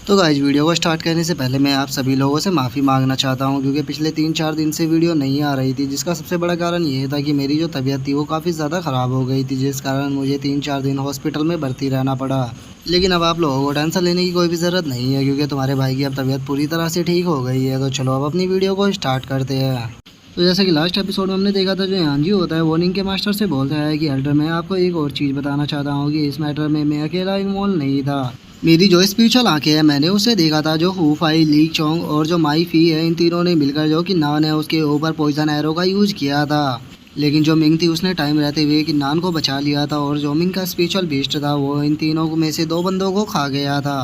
तो guys video को start करने से पहले मैं आप सभी लोगों से माफ़ी मांगना चाहता हूं क्योंकि पिछले 3-4 दिन से वीडियो नहीं आ रही थी, जिसका सबसे बड़ा कारण ये था कि मेरी जो तबीयत थी वो काफ़ी ज़्यादा ख़राब हो गई थी, जिस कारण मुझे 3-4 दिन हॉस्पिटल में भर्ती रहना पड़ा। लेकिन अब आप लोगों को टेंशन लेने की कोई भी ज़रूरत नहीं है क्योंकि तुम्हारे भाई की अब तबीयत पूरी तरह से ठीक हो गई है। तो चलो अब अपनी वीडियो को स्टार्ट करते हैं। तो जैसे कि लास्ट एपिसोड में हमने देखा था, जो यानजी होता है वार्निंग के मास्टर से बोलता है कि एल्डर, मैं आपको एक और चीज़ बताना चाहता हूँ कि इस मैटर में मैं अकेला इन्वॉल्व नहीं था। मेरी जो स्पिरिचुअल आंखें हैं मैंने उसे देखा था, जो हु फाई, ली चोंग और जो माई फी है, इन तीनों ने मिलकर जो कि नान है उसके ऊपर पॉइजन एरो का यूज किया था। लेकिन जो मिंग थी उसने टाइम रहते हुए कि नान को बचा लिया था, और जो मिंग का स्पिरिचुअल बीस्ट था वो इन तीनों में से 2 बंदों को खा गया था।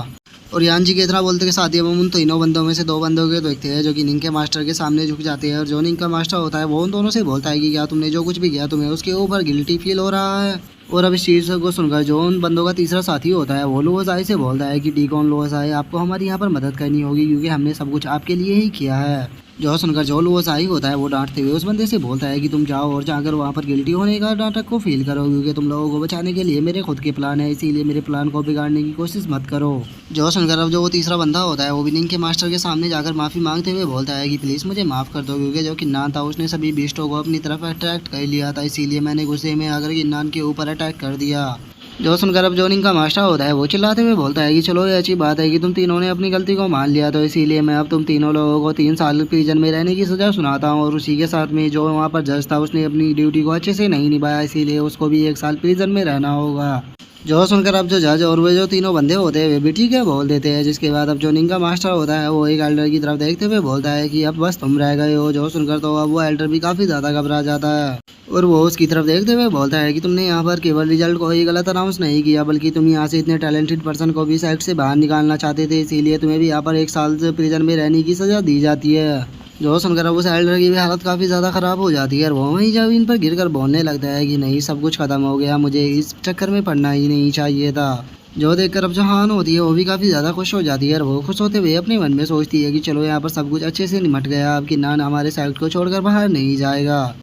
और यान जी के इतना बोलते के साथ ही अब हम उन तीनों बंदों में से 2 बंदों के देखते हैं जो कि निंग के मास्टर के सामने झुक जाते हैं। और जो निंग का मास्टर होता है वो उन दोनों से बोलता है कि क्या तुमने जो कुछ भी किया तुम्हें उसके ऊपर गिल्टी फील हो रहा है। और अब इस चीज़ को सुनकर जो उन बंदों का तीसरा साथी होता है वो लोसाई से बोलता है कि डीकॉन लोसाई, आपको हमारी यहाँ पर मदद करनी होगी क्योंकि हमने सब कुछ आपके लिए ही किया है। जो सुनकर जो लोसाई होता है वो डांटते हुए उस बंदे से बोलता है कि तुम जाओ और जाकर वहाँ पर गिल्टी होने का नाटक को फील करो क्योंकि तुम लोगों को बचाने के लिए मेरे खुद के प्लान है, इसीलिए मेरे प्लान को बिगाड़ने की कोशिश मत करो। जो सुनकर अब जो वो तीसरा बंदा होता है वो भी निंग के मास्टर के सामने जाकर माफ़ी मांगते हुए बोलता है कि प्लीज़ मुझे माफ़ कर दो क्योंकि जो किन्नान था उसने सभी बीस्टों को अपनी तरफ अट्रैक्ट कर लिया था, इसीलिए मैंने गुस्से में आकर किन्नान के ऊपर अटैक कर दिया। जो सुनकर अब जो निंग का मास्टर होता है वो चिल्लाते हुए बोलता है कि चलो ये अच्छी बात है कि तुम तीनों ने अपनी गलती को मान लिया, तो इसीलिए मैं अब तुम तीनों लोगों को 3 साल प्रिजन में रहने की सज़ा सुनाता हूँ। और उसी के साथ में जो वहाँ पर जज था उसने अपनी ड्यूटी को अच्छे से नहीं निभाया, इसीलिए उसको भी 1 साल प्रिजन में रहना होगा। जो सुनकर अब जो जज और वे जो तीनों बंदे होते हैं वे भी ठीक है बोल देते हैं। जिसके बाद अब जो निंग का मास्टर होता है वो एक एल्डर की तरफ देखते हुए बोलता है कि अब बस तुम रह गए हो। जो सुनकर तो अब वो एल्डर भी काफ़ी ज़्यादा घबरा जाता है और वो उसकी तरफ देखते हुए बोलता है कि तुमने यहाँ पर केवल रिजल्ट को ही गलत अनाउंस नहीं किया, बल्कि तुम यहाँ से इतने टैलेंटेड पर्सन को भी साइड से बाहर निकालना चाहते थे, इसीलिए तुम्हें भी यहाँ पर 1 साल से प्रिजन में रहने की सज़ा दी जाती है। जो सुनकर अब उस एल्डर की भी हालत काफ़ी ज़्यादा ख़राब हो जाती है और वो वहीं जब इन पर गिरकर बोलने लगता है कि नहीं, सब कुछ ख़त्म हो गया, मुझे इस चक्कर में पड़ना ही नहीं चाहिए था। जो देखकर अब जो हान होती है वो भी काफ़ी ज़्यादा खुश हो जाती है और वो खुश होते हुए अपने मन में सोचती है कि चलो यहाँ पर सब कुछ अच्छे से निमट गया, अब किन्नान हमारे साइड को छोड़कर बाहर नहीं जाएगा।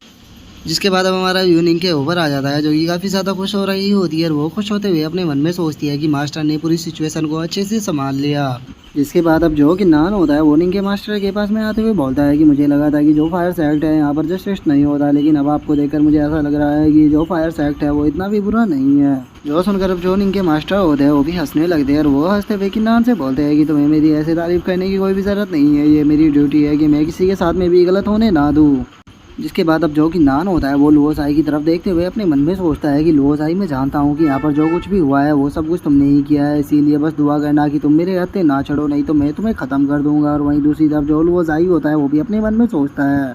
जिसके बाद अब हमारा यूनिंग के ऊपर आ जाता है जो कि काफ़ी ज़्यादा खुश हो रही होती है और वो खुश होते हुए अपने मन में सोचती है कि मास्टर ने पूरी सिचुएशन को अच्छे से संभाल लिया। जिसके बाद अब जो कि नान होता है वार्निंग के मास्टर के पास में आते हुए बोलता है कि मुझे लगा था कि जो फायर सेक्ट है यहाँ पर जस्टिस नहीं होता, लेकिन अब आपको देखकर मुझे ऐसा लग रहा है कि जो फायर सेक्ट है वो इतना भी बुरा नहीं है। जो सुनकर अब जो निंग के मास्टर होते हैं वो भी हंसने लगते हैं और वो हंसते हुए किन्नान से बोलते हैं कि तुम्हें मेरी ऐसे तारीफ करने की कोई भी ज़रूरत नहीं है, ये मेरी ड्यूटी है कि मैं किसी के साथ में भी गलत होने ना दूँ। जिसके बाद अब जो कि नान होता है वो लोसाई की तरफ देखते हुए अपने मन में सोचता है कि लोसाई, मैं जानता हूँ कि यहाँ पर जो कुछ भी हुआ है वो सब कुछ तुमने ही किया है, इसीलिए बस दुआ करना कि तुम मेरे रास्ते ना चढ़ो, नहीं तो मैं तुम्हें ख़त्म कर दूंगा। और वहीं दूसरी तरफ जो लोसाई होता है वो भी अपने मन में सोचता है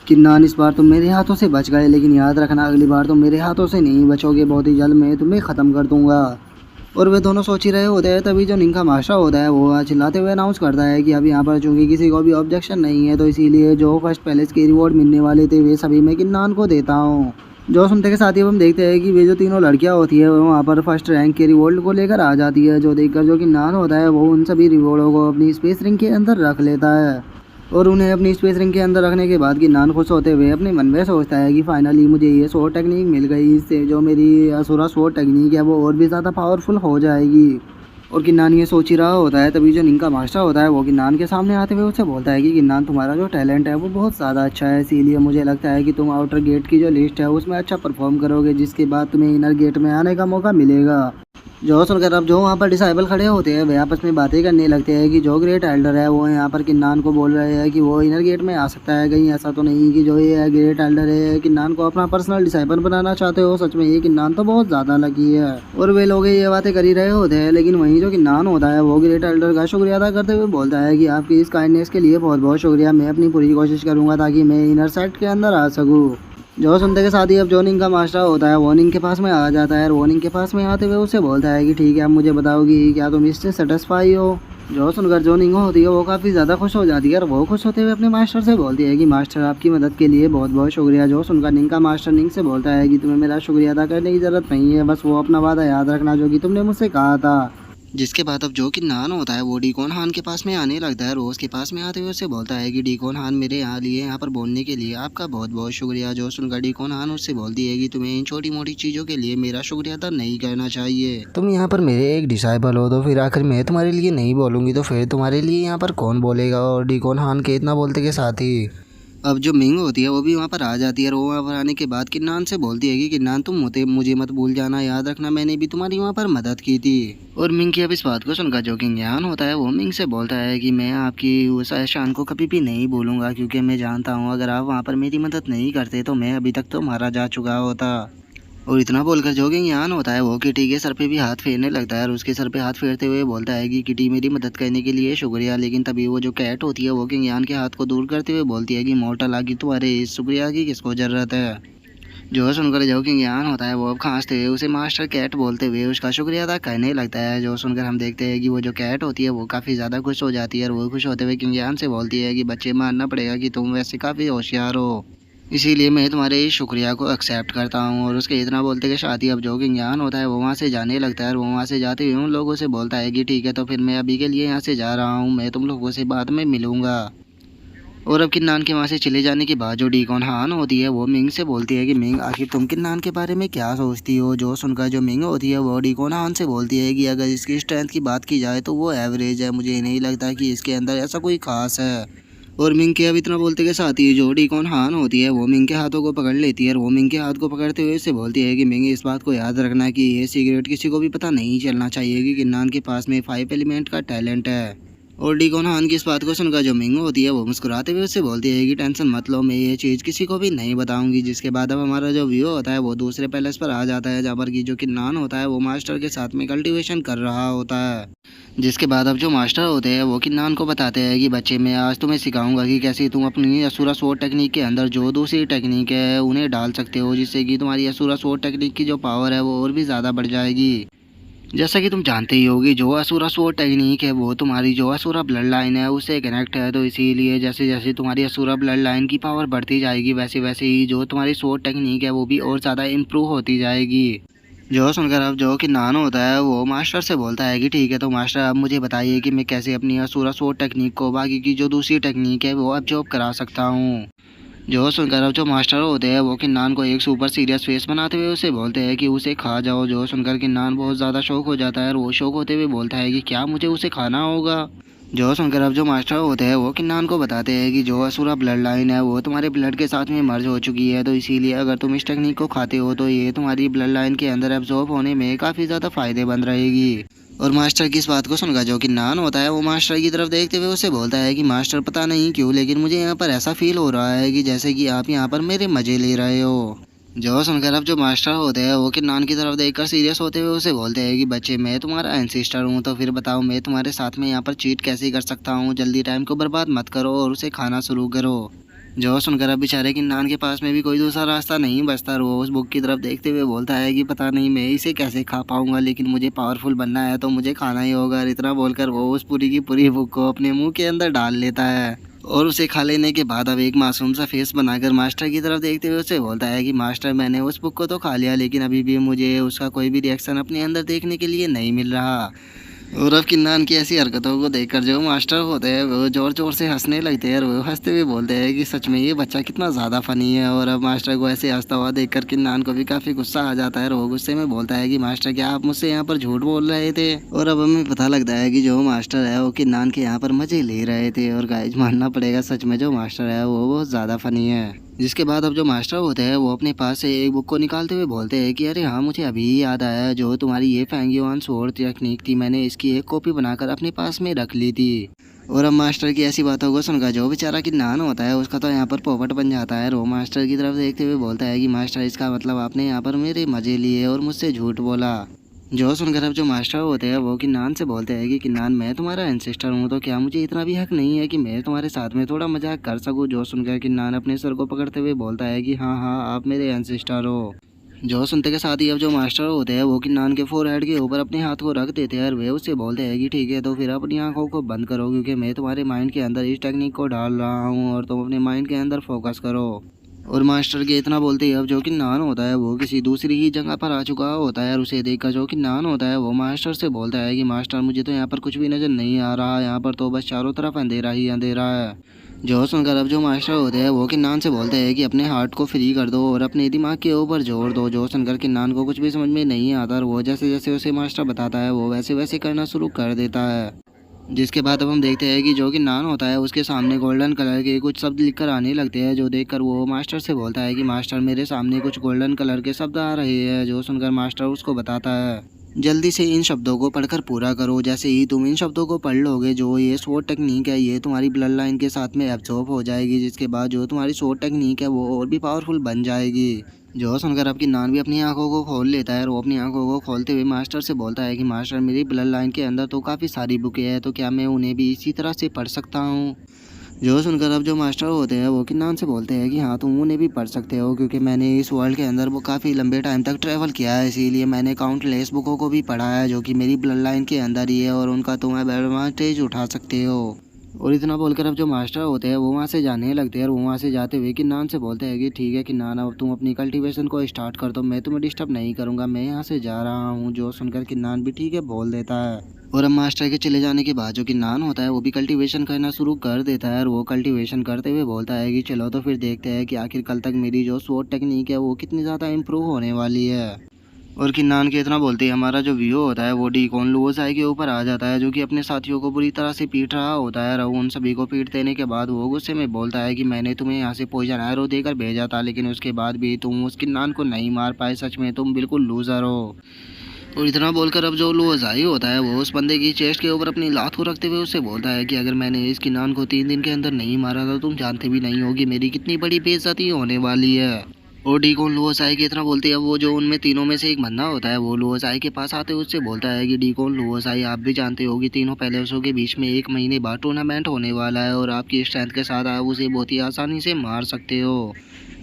कि नान, इस बार तुम मेरे हाथों से बच गए, लेकिन याद रखना अगली बार तुम मेरे हाथों से नहीं बचोगे, बहुत ही जल्द मैं तुम्हें ख़त्म कर दूंगा। और वे दोनों सोच ही रहे होते हैं तभी जो निंग का मास्टर होता है वो चिल्लाते हुए अनाउंस करता है कि अब यहाँ पर चूंकि किसी को भी ऑब्जेक्शन नहीं है, तो इसीलिए जो फर्स्ट पैलेस के रिवॉर्ड मिलने वाले थे वे सभी मैं किन्नान को देता हूँ। जो सुनते के साथ ही हम देखते हैं कि वे जो तीनों लड़कियाँ होती है वो वहाँ पर फर्स्ट रैंक के रिवॉर्ड को लेकर आ जाती है। जो देखकर जो किन्नान होता है वो उन सभी रिवॉर्डों को अपनी स्पेस रिंग के अंदर रख लेता है और उन्हें अपनी स्पेस रिंग के अंदर रखने के बाद किन्नान खुश होते हुए अपने मन में सोचता है कि फाइनली मुझे ये स्वॉर्ड टेक्निक मिल गई, इससे जो मेरी असुरा स्वॉर्ड टेक्निक है वो और भी ज़्यादा पावरफुल हो जाएगी। और किन्नान ये सोच ही रहा होता है तभी जो निंग का मास्टर होता है वो किन्नान के सामने आते हुए उससे बोलता है कि किन्नान, तुम्हारा जो टैलेंट है वो बहुत ज़्यादा अच्छा है, इसीलिए मुझे लगता है कि तुम आउटर गेट की जो लिस्ट है उसमें अच्छा परफॉर्म करोगे, जिसके बाद तुम्हें इनर गेट में आने का मौका मिलेगा। जो सुनकर अब जो वहाँ पर डिसाइबल खड़े होते हैं वे आपस में बातें करने लगते हैं कि जो ग्रेट एल्डर है वो यहाँ पर किन्नान को बोल रहे हैं कि वो इनर गेट में आ सकता है, कहीं ऐसा तो नहीं कि जो ये ग्रेट एल्डर है किन्नान को अपना पर्सनल डिसाइबल बनाना चाहते हो। सच में ये किन्नान तो बहुत ज़्यादा लकी है। और वे लोग ये बातें कर ही रहे होते हैं, लेकिन वहीं जो किन्नान होता है वो ग्रेट एल्डर का शुक्रिया अदा करते हुए बोलता है कि आपकी इस काइंडनेस के लिए बहुत बहुत शुक्रिया, मैं अपनी पूरी कोशिश करूँगा ताकि मैं इनर सेक्ट के अंदर आ सकूँ। जो सुनते के साथ ही अब जो निंग का मास्टर होता है वो निंग के पास में आ जाता है और वो निंग के पास में आते हुए उससे बोलता है कि ठीक है, अब मुझे बताओगी क्या तुम इससे सेटिस्फाई हो। जो सुनकर जो निंग होती है वो काफ़ी ज़्यादा खुश हो जाती है और वो खुश होते हुए अपने मास्टर से बोलती है कि मास्टर, आपकी मदद के लिए बहुत बहुत शुक्रिया। जो सुनकर निंग का मास्टर निंग से बोलता है कि तुम्हें मेरा शुक्रिया अदा करने की ज़रूरत नहीं है, बस वो अपना वादा याद रखना जो कि तुमने मुझसे कहा था। जिसके बाद अब जो किन्नान होता है वो डीकॉन हान के पास में आने लगता है। रोज़ के पास में आते हुए उससे बोलता है कि डीकॉन हान मेरे यहाँ पर बोलने के लिए आपका बहुत बहुत शुक्रिया। जो सुनकर डीकॉन हान उससे बोलती है कि तुम्हें इन छोटी मोटी चीज़ों के लिए मेरा शुक्रिया अदा नहीं करना चाहिए। तुम यहाँ पर मेरे एक डिसाइबल हो तो फिर आखिर मैं तुम्हारे लिए नहीं बोलूँगी तो फिर तुम्हारे लिए यहाँ पर कौन बोलेगा। और डीकॉन हान के इतना बोलते के साथ ही अब जो मिंग होती है वो भी वहाँ पर आ जाती है और वो वहाँ पर आने के बाद किन्नान से बोलती है कि किन्नान तुम मुझे मत भूल जाना, याद रखना मैंने भी तुम्हारी वहाँ पर मदद की थी। और मिंग की अब इस बात को सुनकर जो किंग यान होता है वो मिंग से बोलता है कि मैं आपकी उस एहसान को कभी भी नहीं भूलूंगा, क्योंकि मैं जानता हूँ अगर आप वहाँ पर मेरी मदद नहीं करते तो मैं अभी तक तो मारा जा चुका होता। और इतना बोलकर जो किंग यान होता है वो किटी के सर पे भी हाथ फेरने लगता है और उसके सर पे हाथ फेरते हुए बोलता है कि किटी मेरी मदद करने के लिए शुक्रिया। लेकिन तभी वो जो कैट होती है वो किंग यान के हाथ को दूर करते हुए बोलती है कि मोर्टल आगे तुम्हारे इस शुक्रिया की किसको ज़रूरत है। जो सुनकर जो किंग यान होता है वो अब खांसते हुए उसे मास्टर कैट बोलते हुए उसका शुक्रिया अदा करने लगता है। जो सुनकर हम देखते हैं कि वो जो कैट होती है वो काफ़ी ज़्यादा खुश हो जाती है और वो खुश होते हुए किंग यान से बोलती है कि बच्चे मानना पड़ेगा कि तुम वैसे काफ़ी होशियार हो, इसीलिए मैं तुम्हारे इस शुक्रिया को एक्सेप्ट करता हूँ। और उसके इतना बोलते के साथ ही अब जो किंग यान होता है वो वहाँ से जाने लगता है और वो वहाँ से जाते हुए उन लोगों से बोलता है कि ठीक है तो फिर मैं अभी के लिए यहाँ से जा रहा हूँ, मैं तुम लोगों से बाद में मिलूँगा। और अब किन्नान के वहाँ से चले जाने के बाद जो डीकॉन हान होती है वो मिंग से बोलती है कि मिंग आखिर तुम किन्नान के बारे में क्या सोचती हो। जो सुनकर जो मिंग होती है वो डीकॉन हान से बोलती है कि अगर इसकी स्ट्रेंथ की बात की जाए तो वो एवरेज है, मुझे नहीं लगता कि इसके अंदर ऐसा कोई खास है। और मिंग के अब इतना बोलते के साथ ही जो डीकॉन हान होती है वो मिंग के हाथों को पकड़ लेती है और वो मिंग के हाथ को पकड़ते हुए उससे बोलती है कि मिंग इस बात को याद रखना कि ये सीक्रेट किसी को भी पता नहीं चलना चाहिए कि किन्नान के पास में 5 एलिमेंट का टैलेंट है। और डीकॉन हान की इस बात को सुनकर जो मिंग होती है वो मुस्कुराते हुए उससे बोलती है कि टेंशन मत लो, मैं ये चीज़ किसी को भी नहीं बताऊंगी। जिसके बाद अब हमारा जो व्यू होता है वो दूसरे पैलेस पर आ जाता है जहाँ पर की जो किन्नान होता है वो मास्टर के साथ में कल्टीवेशन कर रहा होता है। जिसके बाद अब जो मास्टर होते हैं वो किन्नान को बताते हैं कि बच्चे मैं आज तुम्हें सिखाऊंगा कि कैसे तुम अपनी असुरा स्वॉर्ड टेक्निक के अंदर जो दूसरी टेक्निक है उन्हें डाल सकते हो, जिससे कि तुम्हारी असुरा स्वॉर्ड टेक्निक की जो पावर है वो और भी ज़्यादा बढ़ जाएगी। जैसा कि तुम जानते ही होगी जो असुरा स्वॉर्ड टेक्निक है वो तुम्हारी जो असुरा ब्लड लाइन है उससे कनेक्ट है, तो इसीलिए जैसे जैसे तुम्हारी असुरा ब्लड लाइन की पावर बढ़ती जाएगी वैसे वैसे ही जो तुम्हारी स्वॉर्ड टेक्निक है वो भी और ज़्यादा इम्प्रूव होती जाएगी। जो सुनकर अब जो किन्नान होता है वो मास्टर से बोलता है कि ठीक है तो मास्टर अब मुझे बताइए कि मैं कैसे अपनी असुरा स्वॉर्ड टेक्निक को बाकी की जो दूसरी टेक्निक है वो अब्जॉर्ब करा सकता हूँ। जो सुनकर अब जो मास्टर होते हैं वो किन्नान को एक सुपर सीरियस फेस बनाते हुए उसे बोलते हैं कि उसे खा जाओ। जो सुनकर किन्नान बहुत ज़्यादा शौक हो जाता है और वो शौक होते हुए बोलता है कि क्या मुझे उसे खाना होगा। जो सुनकर अब जो मास्टर होते हैं वो किन्नान को बताते हैं कि जो असुरा ब्लड लाइन है वो तुम्हारे ब्लड के साथ में मर्ज हो चुकी है, तो इसीलिए अगर तुम इस टेक्निक को खाते हो तो ये तुम्हारी ब्लड लाइन के अंदर एब्जॉर्ब होने में काफ़ी ज़्यादा फ़ायदेमंद रहेगी। और मास्टर की इस बात को सुनकर जो किन्नान होता है वो मास्टर की तरफ देखते हुए उसे बोलता है कि मास्टर पता नहीं क्यों लेकिन मुझे यहाँ पर ऐसा फील हो रहा है कि जैसे कि आप यहाँ पर मेरे मज़े ले रहे हो। जो सुनकर अब जो मास्टर होते हैं वो किन्नान की तरफ देखकर सीरियस होते हुए उसे बोलते हैं कि बच्चे मैं तुम्हारा एंसेस्टर हूँ, तो फिर बताओ मैं तुम्हारे साथ में यहाँ पर चीट कैसे कर सकता हूँ। जल्दी टाइम को बर्बाद मत करो और उसे खाना शुरू करो। जो सुनकर अब बेचारे किन्नान के पास में भी कोई दूसरा रास्ता नहीं बचता और वो उस बुक की तरफ देखते हुए बोलता है कि पता नहीं मैं इसे कैसे खा पाऊंगा, लेकिन मुझे पावरफुल बनना है तो मुझे खाना ही होगा। और इतना बोलकर वो उस पूरी की पूरी बुक को अपने मुंह के अंदर डाल लेता है और उसे खा लेने के बाद अब एक मासूम सा फेस बनाकर मास्टर की तरफ देखते हुए उसे बोलता है कि मास्टर मैंने उस बुक को तो खा लिया लेकिन अभी भी मुझे उसका कोई भी रिएक्शन अपने अंदर देखने के लिए नहीं मिल रहा। और अब किन्नान की ऐसी हरकतों को देखकर जो मास्टर होते हैं वो ज़ोर ज़ोर से हंसने लगते हैं और वो हंसते हुए बोलते हैं कि सच में ये बच्चा कितना ज़्यादा फ़नी है। और अब मास्टर को ऐसे हंसता हुआ देखकर किन्नान को भी काफ़ी गुस्सा आ जाता है और वो गुस्से में बोलता है कि मास्टर क्या आप मुझसे यहाँ पर झूठ बोल रहे थे। और अब हमें पता लगता है कि जो मास्टर है वो किन्नान के यहाँ पर मज़े ले रहे थे। और गाइस मानना पड़ेगा सच में जो मास्टर है वो बहुत ज़्यादा फ़नी है। जिसके बाद अब जो मास्टर होते हैं वो अपने पास से एक बुक को निकालते हुए बोलते हैं कि अरे हाँ मुझे अभी याद आया, जो तुम्हारी ये फैंगियोन स्वॉर्ड टेक्निक थी मैंने इसकी एक कॉपी बनाकर अपने पास में रख ली थी। और अब मास्टर की ऐसी बातों को सुनकर जो बेचारा किन्नान होता है उसका तो यहाँ पर पोपट बन जाता है और वो मास्टर की तरफ देखते हुए बोलता है कि मास्टर इसका मतलब आपने यहाँ पर मेरे मज़े लिए और मुझसे झूठ बोला। जो सुनकर अब जो मास्टर होते हैं वो किन्नान से बोलते हैं कि किन्नान मैं तुम्हारा एंसेस्टर हूँ तो क्या मुझे इतना भी हक नहीं है कि मैं तुम्हारे साथ में थोड़ा मजाक कर सकूँ। जो सुनकर किन्नान अपने सर को पकड़ते हुए बोलता है कि हाँ हाँ आप मेरे एंसेस्टर हो। जो सुनते के साथ ही अब जो मास्टर होते हैं वो किन्नान के फोरहेड के ऊपर अपने हाथ को रख देते हैं और वे उससे बोलते हैं कि ठीक है तो फिर अपनी आंखों को बंद करो क्योंकि मैं तुम्हारे माइंड के अंदर इस टेक्निक को डाल रहा हूँ और तुम अपने माइंड के अंदर फोकस करो। और मास्टर के इतना बोलते ही अब जो कि नान होता है वो किसी दूसरी ही जगह पर आ चुका होता है और उसे देखकर जो कि नान होता है वो मास्टर से बोलता है कि मास्टर मुझे तो यहाँ पर कुछ भी नज़र नहीं आ रहा, यहाँ पर तो बस चारों तरफ अंधेरा ही अंधेरा है। जो सुनकर अब जो मास्टर होते हैं वो किन्नान से बोलते हैं कि अपने हार्ट को फ्री कर दो और अपने दिमाग के ऊपर जोर दो। जो सुनकर किन्नान को कुछ भी समझ में नहीं आता और वो जैसे जैसे उसे मास्टर बताता है वो वैसे वैसे करना शुरू कर देता है। जिसके बाद अब हम देखते हैं कि जो कि नान होता है उसके सामने गोल्डन कलर के कुछ शब्द लिखकर आने लगते हैं। जो देखकर वो मास्टर से बोलता है कि मास्टर मेरे सामने कुछ गोल्डन कलर के शब्द आ रहे हैं। जो सुनकर मास्टर उसको बताता है जल्दी से इन शब्दों को पढ़कर पूरा करो, जैसे ही तुम इन शब्दों को पढ़ लोगे जो ये स्वॉर्ड टेक्निक है ये तुम्हारी ब्लड लाइन के साथ में एब्जॉर्ब हो जाएगी, जिसके बाद जो तुम्हारी स्वॉर्ड टेक्निक है वो और भी पावरफुल बन जाएगी। जो सुनकर अब किन्नान भी अपनी आंखों को खोल लेता है और वो अपनी आंखों को खोलते हुए मास्टर से बोलता है कि मास्टर मेरी ब्लड लाइन के अंदर तो काफ़ी सारी बुकें हैं, तो क्या मैं उन्हें भी इसी तरह से पढ़ सकता हूँ। जो सुनकर अब जो मास्टर होते हैं वो किन्नान से बोलते हैं कि हाँ तुम उन्हें भी पढ़ सकते हो, क्योंकि मैंने इस वर्ल्ड के अंदर वो काफ़ी लंबे टाइम तक ट्रैवल किया है, इसीलिए मैंने काउंटलेस बुकों को भी पढ़ा है जो कि मेरी ब्लड लाइन के अंदर ही है और उनका तुम एडवांटेज उठा सकते हो। और इतना बोलकर अब जो मास्टर होते हैं वो वहाँ से जाने लगते हैं और वो वहाँ से जाते हुए किन्नान से बोलते हैं कि ठीक है किन्नान अब तुम अपनी कल्टीवेशन को स्टार्ट कर दो, मैं तुम्हें डिस्टर्ब नहीं करूँगा, मैं यहाँ से जा रहा हूँ। जो सुनकर किन्नान भी ठीक है बोल देता है और अब मास्टर के चले जाने के बाद जो किन्नान होता है वो भी कल्टीवेशन करना शुरू कर देता है और वो कल्टीवेशन करते हुए बोलता है कि चलो तो फिर देखते हैं कि आखिर कल तक मेरी जो स्वॉर्ड टेक्निक है वो कितनी ज़्यादा इम्प्रूव होने वाली है। और किन्नान के इतना बोलते ही हमारा जो व्यू होता है वो डीकॉन लुओसाई के ऊपर आ जाता है जो कि अपने साथियों को बुरी तरह से पीट रहा होता है। और उन सभी को पीट देने के बाद वो गुस्से में बोलता है कि मैंने तुम्हें यहाँ से पॉइजन एरो देकर भेजा था, लेकिन उसके बाद भी तुम उस किन्नान को नहीं मार पाए, सच में तुम बिल्कुल लूज़र हो। और इतना बोलकर अब जो लुओसाई होता है वो उस बंदे की चेस्ट के ऊपर अपनी लात को रखते हुए उससे बोलता है कि अगर मैंने इस किन्नान को 3 दिन के अंदर नहीं मारा तो तुम जानते भी नहीं होगी मेरी कितनी बड़ी बेइज्जती होने वाली है। और डीकॉन लुओसाई की इतना बोलते हैं वो जो उनमें तीनों में से एक बंदा होता है वो लुओसाई के पास आते हुए उससे बोलता है कि डीकॉन लुओसाई आप भी जानते हो कि तीनों प्लेयर्सों के बीच में 1 महीने बाद टूर्नामेंट होने वाला है और आपकी स्ट्रेंथ के साथ आप उसे बहुत ही आसानी से मार सकते हो।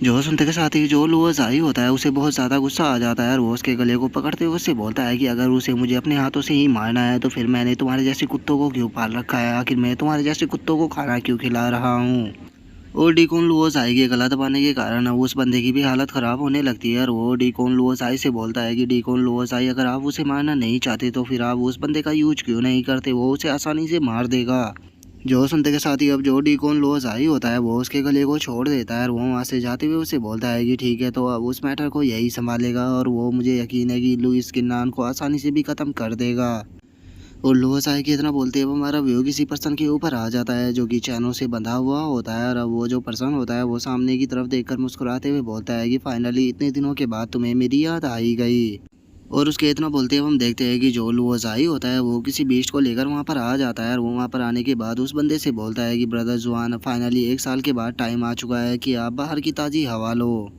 जो सुनते के साथ ही जो लुओसाई होता है उसे बहुत ज़्यादा गुस्सा आ जाता है और वो उसके गले को पकड़ते हुए उससे बोलता है कि अगर उसे मुझे अपने हाथों से ही मारना है तो फिर मैंने तुम्हारे जैसे कुत्तों को क्यों पाल रखा है, आखिर मैं तुम्हारे जैसे कुत्तों को खाना क्यों खिला रहा हूँ। और डीकॉन लुओसाई के गला दबाने के कारण अब उस बंदे की भी हालत ख़राब होने लगती है और वो डीकॉन लुओसाई से बोलता है कि डीकॉन लुओसाई अगर आप उसे मारना नहीं चाहते तो फिर आप उस बंदे का यूज क्यों नहीं करते, वो उसे आसानी से मार देगा। जो सुनते के साथ ही अब जो डीकॉन लुओसाई होता है वो उसके गले को छोड़ देता है और वो वहाँ से जाते हुए उसे बोलता है कि ठीक है तो अब उस मैटर को यही संभालेगा और वो मुझे यकीन है कि लुइस किन्नान को आसानी से भी ख़त्म कर देगा। और लुओसाई की इतना बोलते हैं वो हमारा व्यू किसी पर्सन के ऊपर आ जाता है जो कि चैनों से बंधा हुआ होता है और अब वो जो पर्सन होता है वो सामने की तरफ देखकर मुस्कुराते हुए बोलता है कि फाइनली इतने दिनों के बाद तुम्हें मेरी याद आई गई। और उसके इतना बोलते हैं हम देखते हैं कि जो लुओसाई होता है वो किसी बीस्ट को लेकर वहाँ पर आ जाता है और वो वहाँ पर आने के बाद उस बंदे से बोलता है कि ब्रदर जुआन फाइनली 1 साल के बाद टाइम आ चुका है कि आप बाहर की ताज़ी हवा लो।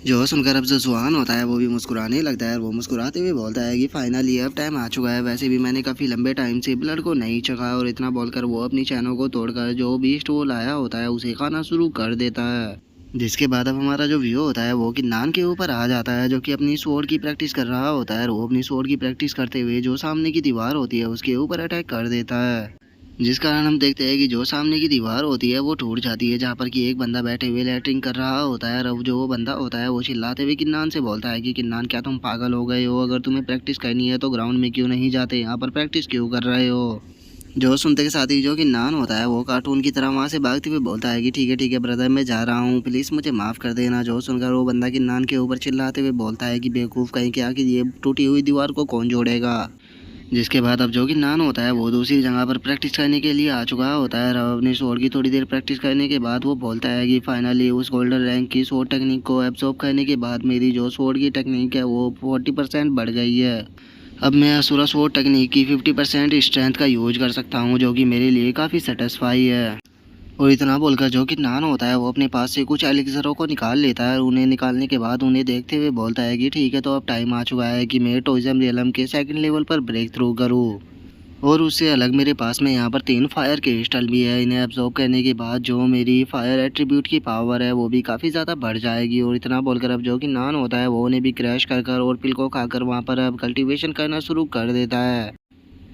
जो सुनकर अब जो जुआन होता है वो भी मुस्कुराने लगता है और वो मुस्कुराते हुए बोलता है कि फाइनली अब टाइम आ चुका है, वैसे भी मैंने काफ़ी लंबे टाइम से ब्लड को नहीं चखा। और इतना बोलकर वो अपनी चैनों को तोड़कर जो बीस्ट वो लाया होता है उसे खाना शुरू कर देता है। जिसके बाद अब हमारा जो व्यू होता है वो किन्नान के ऊपर आ जाता है जो कि अपनी स्वॉर्ड की प्रैक्टिस कर रहा होता है और वो अपनी स्वॉर्ड की प्रैक्टिस करते हुए जो सामने की दीवार होती है उसके ऊपर अटैक कर देता है। जिस कारण हम देखते हैं कि जो सामने की दीवार होती है वो टूट जाती है, जहाँ पर कि एक बंदा बैठे हुए लैटरिंग कर रहा होता है। और अब जो वो बंदा होता है वो चिल्लाते हुए किन्नान से बोलता है कि किन्नान क्या तुम पागल हो गए हो, अगर तुम्हें प्रैक्टिस करनी है तो ग्राउंड में क्यों नहीं जाते, यहाँ पर प्रैक्टिस क्यों कर रहे हो। जो सुनते के साथ ही जो किन्नान होता है वो कार्टून की तरह वहाँ से भागते हुए बोलता है कि ठीक है ब्रदर मैं जा रहा हूँ, प्लीज़ मुझे माफ़ कर देना। जो सुनकर वो बंदा किन्नान के ऊपर चिल्लाते हुए बोलता है कि बेवकूफ़ कहीं क्या कि ये टूटी हुई दीवार को कौन जोड़ेगा। जिसके बाद अब जो किन्नान होता है वो दूसरी जगह पर प्रैक्टिस करने के लिए आ चुका होता है और अपनी स्वॉर्ड की थोड़ी देर प्रैक्टिस करने के बाद वो बोलता है कि फाइनली उस गोल्डन रैंक की स्वॉर्ड टेक्निक को एब्जॉर्ब करने के बाद मेरी जो स्वॉर्ड की टेक्निक है वो 40% बढ़ गई है। अब मैं असुरा स्वॉर्ड टेक्निक की 50% स्ट्रेंथ का यूज कर सकता हूँ जो कि मेरे लिए काफ़ी सेटिस्फाई है। और इतना बोलकर जो किन्नान होता है वो अपने पास से कुछ एलिक्सरों को निकाल लेता है और उन्हें निकालने के बाद उन्हें देखते हुए बोलता है कि ठीक है तो अब टाइम आ चुका है कि मैं टोइज़म रियलम के 2nd लेवल पर ब्रेक थ्रू करूँ। और उससे अलग मेरे पास में यहाँ पर 3 फायर क्रिस्टल भी है, इन्हें एब्जॉर्ब करने के बाद जो मेरी फायर एट्रीब्यूट की पावर है वो भी काफ़ी ज़्यादा बढ़ जाएगी। और इतना बोलकर अब जो किन्नान होता है वो उन्हें भी क्रैश कर और पिल को खाकर वहाँ पर अब कल्टीवेशन करना शुरू कर देता है।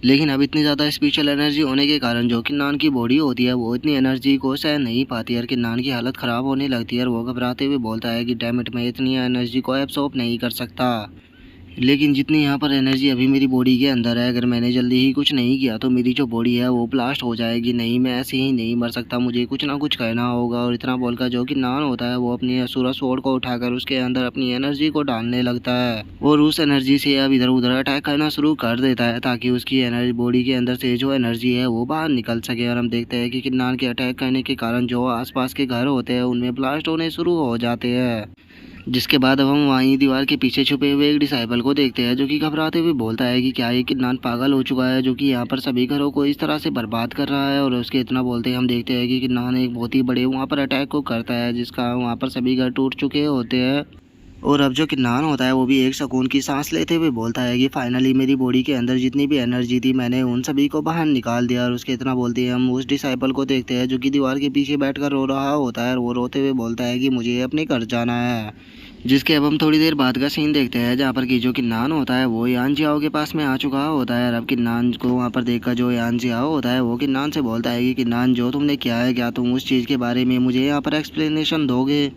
लेकिन अब इतनी ज़्यादा स्पिरिचुअल एनर्जी होने के कारण जो किन्नान की बॉडी होती है वो इतनी एनर्जी को सहन नहीं पाती है और किन्नान की हालत ख़राब होने लगती है और वो घबराते हुए बोलता है कि डैम इट, मैं इतनी एनर्जी को एब्सॉर्ब नहीं कर सकता। लेकिन जितनी यहाँ पर एनर्जी अभी मेरी बॉडी के अंदर है, अगर मैंने जल्दी ही कुछ नहीं किया तो मेरी जो बॉडी है वो ब्लास्ट हो जाएगी। नहीं, मैं ऐसे ही नहीं मर सकता, मुझे कुछ ना कुछ करना होगा। और इतना बोलकर जो किन्नान होता है वो अपनी असुरा स्वॉर्ड को उठाकर उसके अंदर अपनी एनर्जी को डालने लगता है और उस एनर्जी से अब इधर उधर अटैक करना शुरू कर देता है ताकि उसकी एनर्जी बॉडी के अंदर से जो एनर्जी है वो बाहर निकल सके। और हम देखते हैं कि किन्नान के अटैक करने के कारण जो आसपास के घर होते हैं उनमें ब्लास्ट होने शुरू हो जाते हैं। जिसके बाद अब हम वहीं दीवार के पीछे छुपे हुए एक डिसाइपल को देखते हैं जो कि घबराते हुए बोलता है कि क्या ये किन्नान पागल हो चुका है जो कि यहाँ पर सभी घरों को इस तरह से बर्बाद कर रहा है। और उसके इतना बोलते हैं हम देखते हैं कि किन्नान एक बहुत ही बड़े वहाँ पर अटैक को करता है जिसका वहाँ पर सभी घर टूट चुके होते हैं। और अब जो किन्नान होता है वो भी एक सुकून की सांस लेते हुए बोलता है कि फाइनली मेरी बॉडी के अंदर जितनी भी एनर्जी थी मैंने उन सभी को बाहर निकाल दिया। और उसके इतना बोलते हैं हम उस डिसाइपल को देखते हैं जो कि दीवार के पीछे बैठकर रो रहा होता है और वो रोते हुए बोलता है कि मुझे अपने घर जाना है। जिसके अब हम थोड़ी देर बाद का सीन देखते हैं जहाँ पर कि जो किन्नान होता है वो यान जियाओ के पास में आ चुका होता है। और अब किन्नान को वहाँ पर देखकर जो यान जियाओ होता है वो किन्नान से बोलता है कि किन्नान जो तुमने किया है क्या तुम उस चीज़ के बारे में मुझे यहाँ पर एक्सप्लेनेशन दोगे।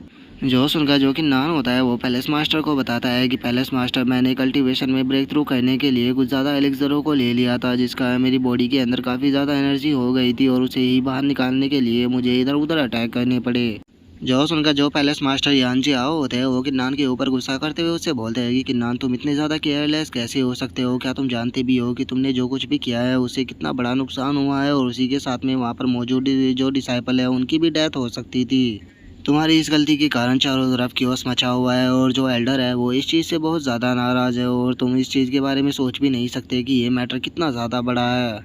जो सुनकर जो किन्नान होता है वो पैलेस मास्टर को बताता है कि पैलेस मास्टर, मैंने कल्टीवेशन में ब्रेक थ्रू करने के लिए कुछ ज़्यादा एलिक्सरों को ले लिया था जिसका मेरी बॉडी के अंदर काफ़ी ज़्यादा एनर्जी हो गई थी और उसे ही बाहर निकालने के लिए मुझे इधर उधर अटैक करने पड़े। जो सुनकर जो पैलेस मास्टर यान जियाओ होते हैं वो किन्नान के ऊपर गुस्सा करते हुए उससे बोलते हैं कि किन्नान तुम इतने ज़्यादा केयरलेस कैसे हो सकते हो, क्या तुम जानते भी हो कि तुमने जो कुछ भी किया है उससे कितना बड़ा नुकसान हुआ है और उसी के साथ में वहाँ पर मौजूद जो डिसाइपल है उनकी भी डेथ हो सकती थी। तुम्हारी इस गलती के कारण चारों तरफ कियोस मचा हुआ है और जो एल्डर है वो इस चीज़ से बहुत ज़्यादा नाराज़ है और तुम इस चीज़ के बारे में सोच भी नहीं सकते कि ये मैटर कितना ज़्यादा बड़ा है।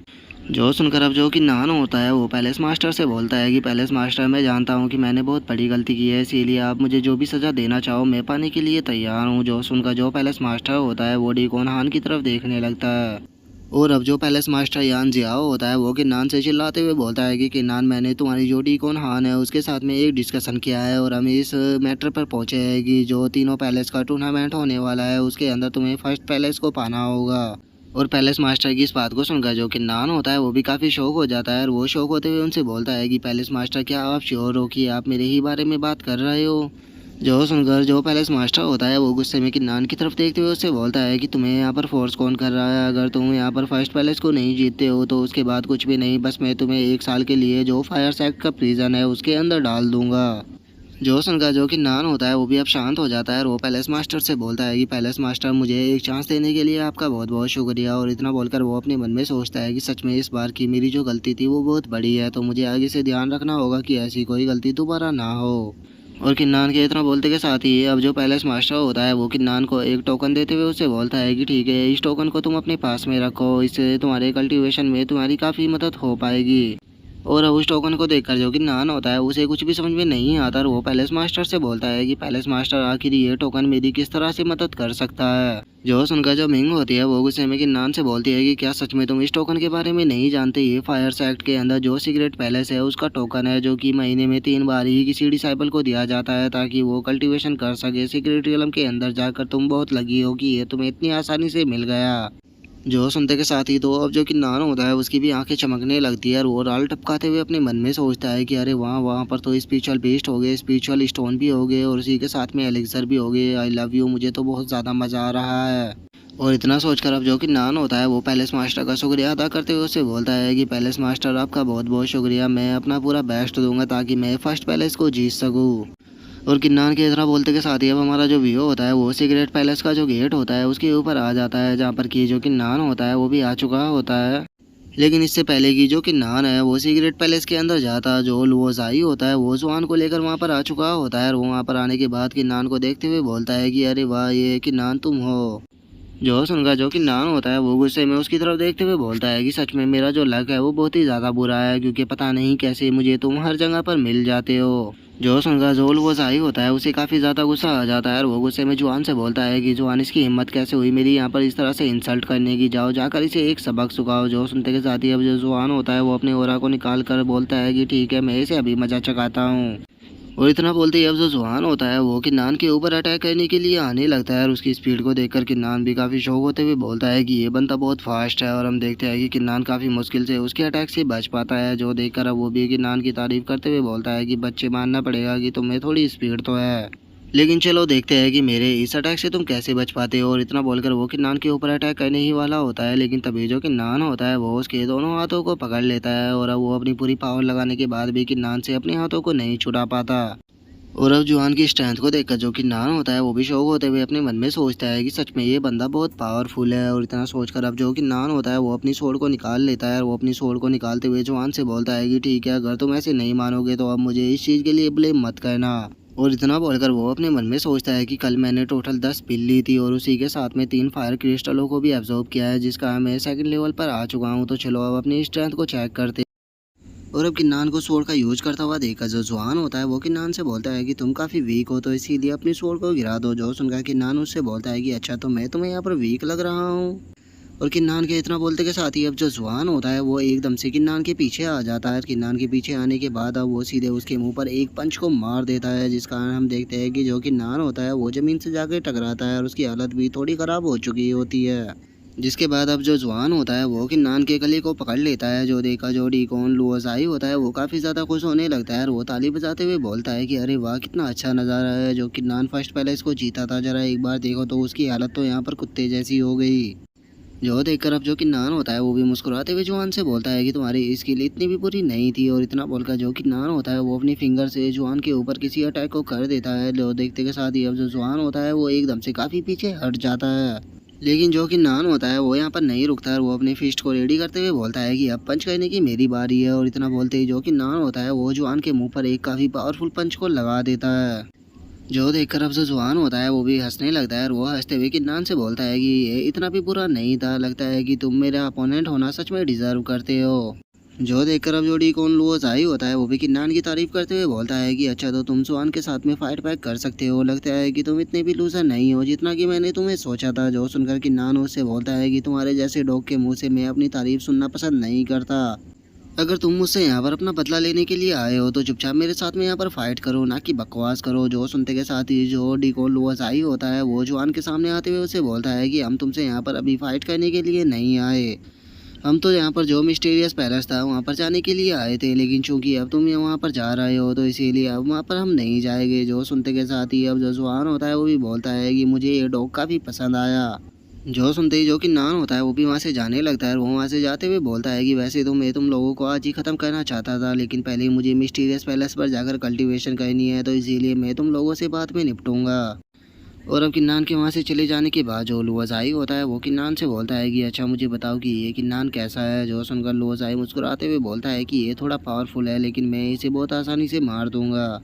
जो सुनकर अब जो किन्नान होता है वो पैलेस मास्टर से बोलता है कि पैलेस मास्टर, मैं जानता हूँ कि मैंने बहुत बड़ी गलती की है, इसीलिए आप मुझे जो भी सज़ा देना चाहो मैं पाने के लिए तैयार हूँ। जो सुनकर जो पैलेस मास्टर होता है वो डी कॉन हान की तरफ देखने लगता है। और अब जो पैलेस मास्टर यान जियाओ होता है वो किन्नान से चिल्लाते हुए बोलता है कि किन्नान, मैंने तुम्हारी जो डी कॉन हान है उसके साथ में एक डिस्कशन किया है और हम इस मैटर पर पहुँचे हैं कि जो तीनों पैलेस का टूर्नामेंट होने वाला है उसके अंदर तुम्हें फर्स्ट पैलेस को पाना होगा। और पैलेस मास्टर की इस बात को सुनकर जो किन्नान होता है वो भी काफ़ी शौक हो जाता है और वो शौक होते हुए उनसे बोलता है कि पैलेस मास्टर, क्या आप श्योर हो कि आप मेरे ही बारे में बात कर रहे हो। जो सुनकर जो पैलेस मास्टर होता है वो गुस्से में किन्नान की तरफ देखते हुए उससे बोलता है कि तुम्हें यहाँ पर फोर्स कौन कर रहा है, अगर तुम यहाँ पर फर्स्ट पैलेस को नहीं जीतते हो तो उसके बाद कुछ भी नहीं, बस मैं तुम्हें 1 साल के लिए जो फायर सेक्ट का प्रिजन है उसके अंदर डाल दूंगा। जो सुनकर जो किन्नान होता है वो भी अब शांत हो जाता है और वो पैलेस मास्टर से बोलता है कि पैलेस मास्टर, मुझे एक चांस देने के लिए आपका बहुत बहुत शुक्रिया। और इतना बोलकर वो अपने मन में सोचता है कि सच में इस बार की मेरी जो गलती थी वो बहुत बड़ी है, तो मुझे आगे से ध्यान रखना होगा कि ऐसी कोई गलती दोबारा ना हो। और किन्नान के इतना बोलते के साथ ही अब जो पैलेस मास्टर होता है वो किन्नान को एक टोकन देते हुए उससे बोलता है कि ठीक है, इस टोकन को तुम अपने पास में रखो, इससे तुम्हारे कल्टीवेशन में तुम्हारी काफ़ी मदद हो पाएगी। और अब उस टोकन को देखकर जो किन्नान होता है उसे कुछ भी समझ में नहीं आता और वो पैलेस मास्टर से बोलता है कि पैलेस मास्टर, आखिर ये टोकन मेरी किस तरह से मदद कर सकता है। जो सुनकर जो मिंग होती है वो गुस्से में किन्नान से बोलती है कि क्या सच में तुम इस टोकन के बारे में नहीं जानते, ये फायर एक्ट के अंदर जो सीक्रेट पैलेस है उसका टोकन है जो कि महीने में 3 बार ही किसी डिसाइपल को दिया जाता है ताकि वो कल्टीवेशन कर सके। सीक्रेट रियलम के अंदर जाकर तुम बहुत लगी हो कि ये तुम्हें इतनी आसानी से मिल गया। जो सुनते के साथ ही तो अब जो किन्नान होता है उसकी भी आंखें चमकने लगती है और वो राल टपकाते हुए अपने मन में सोचता है कि अरे वहाँ पर तो स्पिरिचुअल बेस्ट हो गए, स्पिरिचुअल स्टोन भी हो गए और उसी के साथ में एलिक्सर भी हो गए। आई लव यू, मुझे तो बहुत ज़्यादा मज़ा आ रहा है। और इतना सोचकर अब जो किन्नान होता है वो पैलेस मास्टर का शुक्रिया अदा करते हुए उससे बोलता है कि पैलेस मास्टर, आपका बहुत बहुत शुक्रिया, मैं अपना पूरा बेस्ट दूंगा ताकि मैं फर्स्ट पैलेस को जीत सकूँ। और किन्नान के इतना बोलते के साथ ही अब हमारा जो व्यू होता है वो सीक्रेट पैलेस का जो गेट होता है उसके ऊपर आ जाता है जहाँ पर कि जो किन्नान होता है वो भी आ चुका होता है। लेकिन इससे पहले कि जो किन्नान है वो सीक्रेट पैलेस के अंदर जाता, जो लुओजाई होता है वो जुआन को लेकर वहाँ पर आ चुका होता है और वो वहाँ पर आने के बाद किन्नान को देखते हुए बोलता है कि अरे वाह, ये किन्नान तुम हो। जो सुनकर जो किन्नान होता है वो गुस्से में उसकी तरफ देखते हुए बोलता है कि सच में मेरा जो लक है वो बहुत ही ज़्यादा बुरा है, क्योंकि पता नहीं कैसे मुझे तुम हर जगह पर मिल जाते हो। जो सुनकर जो लुओजाई होता है उसे काफ़ी ज़्यादा गुस्सा आ जाता है और वो गुस्से में जुआन से बोलता है कि जुआन, इसकी हिम्मत कैसे हुई मेरी यहाँ पर इस तरह से इंसल्ट करने की, जाओ जाकर इसे एक सबक सिखाओ। जो सुनते के साथ ही अब जो जुआन होता है वो अपने ओरा को निकाल कर बोलता है कि ठीक है, मैं इसे अभी मजा चखाता हूँ। और इतना बोलते ही अब जो जुआन होता है वो किन्नान के ऊपर अटैक करने के लिए आने लगता है और उसकी स्पीड को देखकर किन्नान भी काफ़ी शौक होते हुए बोलता है कि ये बंदा बहुत फास्ट है। और हम देखते हैं कि किन्नान काफ़ी मुश्किल से उसके अटैक से बच पाता है, जो देखकर अब वो भी किन्नान की तारीफ करते हुए बोलता है कि बच्चे मानना पड़ेगा कि तुम्हें थोड़ी स्पीड तो है, लेकिन चलो देखते हैं कि मेरे इस अटैक से तुम कैसे बच पाते हो। और इतना बोलकर वो किन्नान के ऊपर अटैक करने ही वाला होता है, लेकिन तभी जो किन्नान होता है वो उसके दोनों हाथों को पकड़ लेता है और अब वो अपनी पूरी पावर लगाने के बाद भी किन्नान से अपने हाथों को नहीं छुड़ा पाता। और अब जुआन की स्ट्रेंथ को देखकर जो किन्नान होता है वो भी शौक होते हुए अपने मन में सोचता है कि सच में ये बंदा बहुत पावरफुल है। और इतना सोचकर अब जो किन्नान होता है वो अपनी स्वॉर्ड को निकाल लेता है और वो अपनी स्वॉर्ड को निकालते हुए जुआन से बोलता है कि ठीक है, अगर तुम ऐसे नहीं मानोगे तो अब मुझे इस चीज़ के लिए ब्लेम मत करना। और इतना बोलकर वो अपने मन में सोचता है कि कल मैंने टोटल 10 पिल ली थी और उसी के साथ में 3 फायर क्रिस्टलों को भी एब्जॉर्ब किया है, जिसका मैं सेकंड लेवल पर आ चुका हूँ। तो चलो अब अपनी स्ट्रेंथ को चेक करते। और अब किन्नान को स्वॉर्ड का यूज करता हुआ देखकर जो जुआन होता है वो किन्नान से बोलता है कि तुम काफ़ी वीक हो, तो इसीलिए अपनी स्वॉर्ड को गिरा दो। जो सुनकर किन्नान उससे बोलता है कि अच्छा, तो मैं तुम्हें यहाँ पर वीक लग रहा हूँ। और किन्नान के इतना बोलते के साथ ही अब जो जुआन होता है वो एकदम से किन्नान के पीछे आ जाता है। किन्नान के पीछे आने के बाद अब वो सीधे उसके मुंह पर एक पंच को मार देता है, जिस कारण हम देखते हैं कि जो किन्नान होता है वो ज़मीन से जाकर टकराता है और उसकी हालत भी थोड़ी ख़राब हो चुकी होती है। जिसके बाद अब जो जुआन होता है वो किन्नान के गले को पकड़ लेता है, जो देखा जो डीकॉन लुओसाई होता है वो काफ़ी ज़्यादा खुश होने लगता है और वो ताली बजाते हुए बोलता है कि अरे वाह, कितना अच्छा नज़ारा है। जो किन्नान फर्स्ट पहले इसको जीता था, जरा एक बार देखो तो उसकी हालत तो यहाँ पर कुत्ते जैसी हो गई। जो देखकर अब जो किन्नान होता है वो भी मुस्कुराते हुए जुआन से बोलता है कि तुम्हारी स्किल इतनी भी बुरी नहीं थी। और इतना बोलकर जो किन्नान होता है वो अपनी फिंगर से जुआन के ऊपर किसी अटैक को कर देता है। जो देखते के साथ ही अब जो जुआन होता है वो एकदम से काफ़ी पीछे हट जाता है, लेकिन जो किन्नान होता है वो यहाँ पर नहीं रुकता है और वो अपने फिस्ट को रेडी करते हुए बोलता है कि अब पंच करने की मेरी बारी है। और इतना बोलते ही जो किन्नान होता है वो जुआन के मुंह पर एक काफ़ी पावरफुल पंच को लगा देता है। जो देखकर अब जो जुआन होता है वो भी हंसने लगता है और वो हंसते हुए किन्नान से बोलता है कि ये इतना भी बुरा नहीं था, लगता है कि तुम मेरा अपोनेंट होना सच में डिजर्व करते हो। जो देखकर अब जो डीकॉन लुओसाई होता है वो भी किन्नान की तारीफ करते हुए बोलता है कि अच्छा, तो तुम जुआन के साथ में फाइट बैक कर सकते हो, लगता है कि तुम इतने भी लूजर नहीं हो जितना कि मैंने तुम्हें सोचा था। जो सुनकर किन्नान उससे बोलता है कि तुम्हारे जैसे डॉग के मुंह से मैं अपनी तारीफ सुनना पसंद नहीं करता। अगर तुम मुझसे यहाँ पर अपना बदला लेने के लिए आए हो तो चुपचाप मेरे साथ में यहाँ पर फाइट करो, ना कि बकवास करो। जो सुनते के साथ ही जो डीकॉन लुओसाई होता है वो जुआन के सामने आते हुए उसे बोलता है कि हम तुमसे यहाँ पर अभी फाइट करने के लिए नहीं आए, हम तो यहाँ पर जो मिस्टीरियस पैलेस था वहाँ पर जाने के लिए आए थे, लेकिन चूंकि अब तुम वहाँ पर जा रहे हो तो इसीलिए अब वहाँ पर हम नहीं जाएंगे। जो सुनते के साथ ही अब जो जुआन होता है वो भी बोलता है कि मुझे ये डॉग काफ़ी पसंद आया। जो सुनते ही जो कि नान होता है वो भी वहाँ से जाने लगता है और वो वहाँ से जाते हुए बोलता है कि वैसे तो मैं तुम लोगों को आज ही ख़त्म करना चाहता था, लेकिन पहले मुझे मिस्टीरियस पैलेस पर जाकर कल्टीवेशन करनी है, तो इसीलिए मैं तुम लोगों से बाद में निपटूंगा। और अब किन्नान के वहाँ से चले जाने के बाद जो लुओसाई होता है वो किन्नान से बोलता है कि अच्छा, मुझे बताओ कि ये किन्नान कैसा है। जो सुनकर लुओसाई मुस्कुराते हुए बोलता है कि ये थोड़ा पावरफुल है, लेकिन मैं इसे बहुत आसानी से मार दूंगा।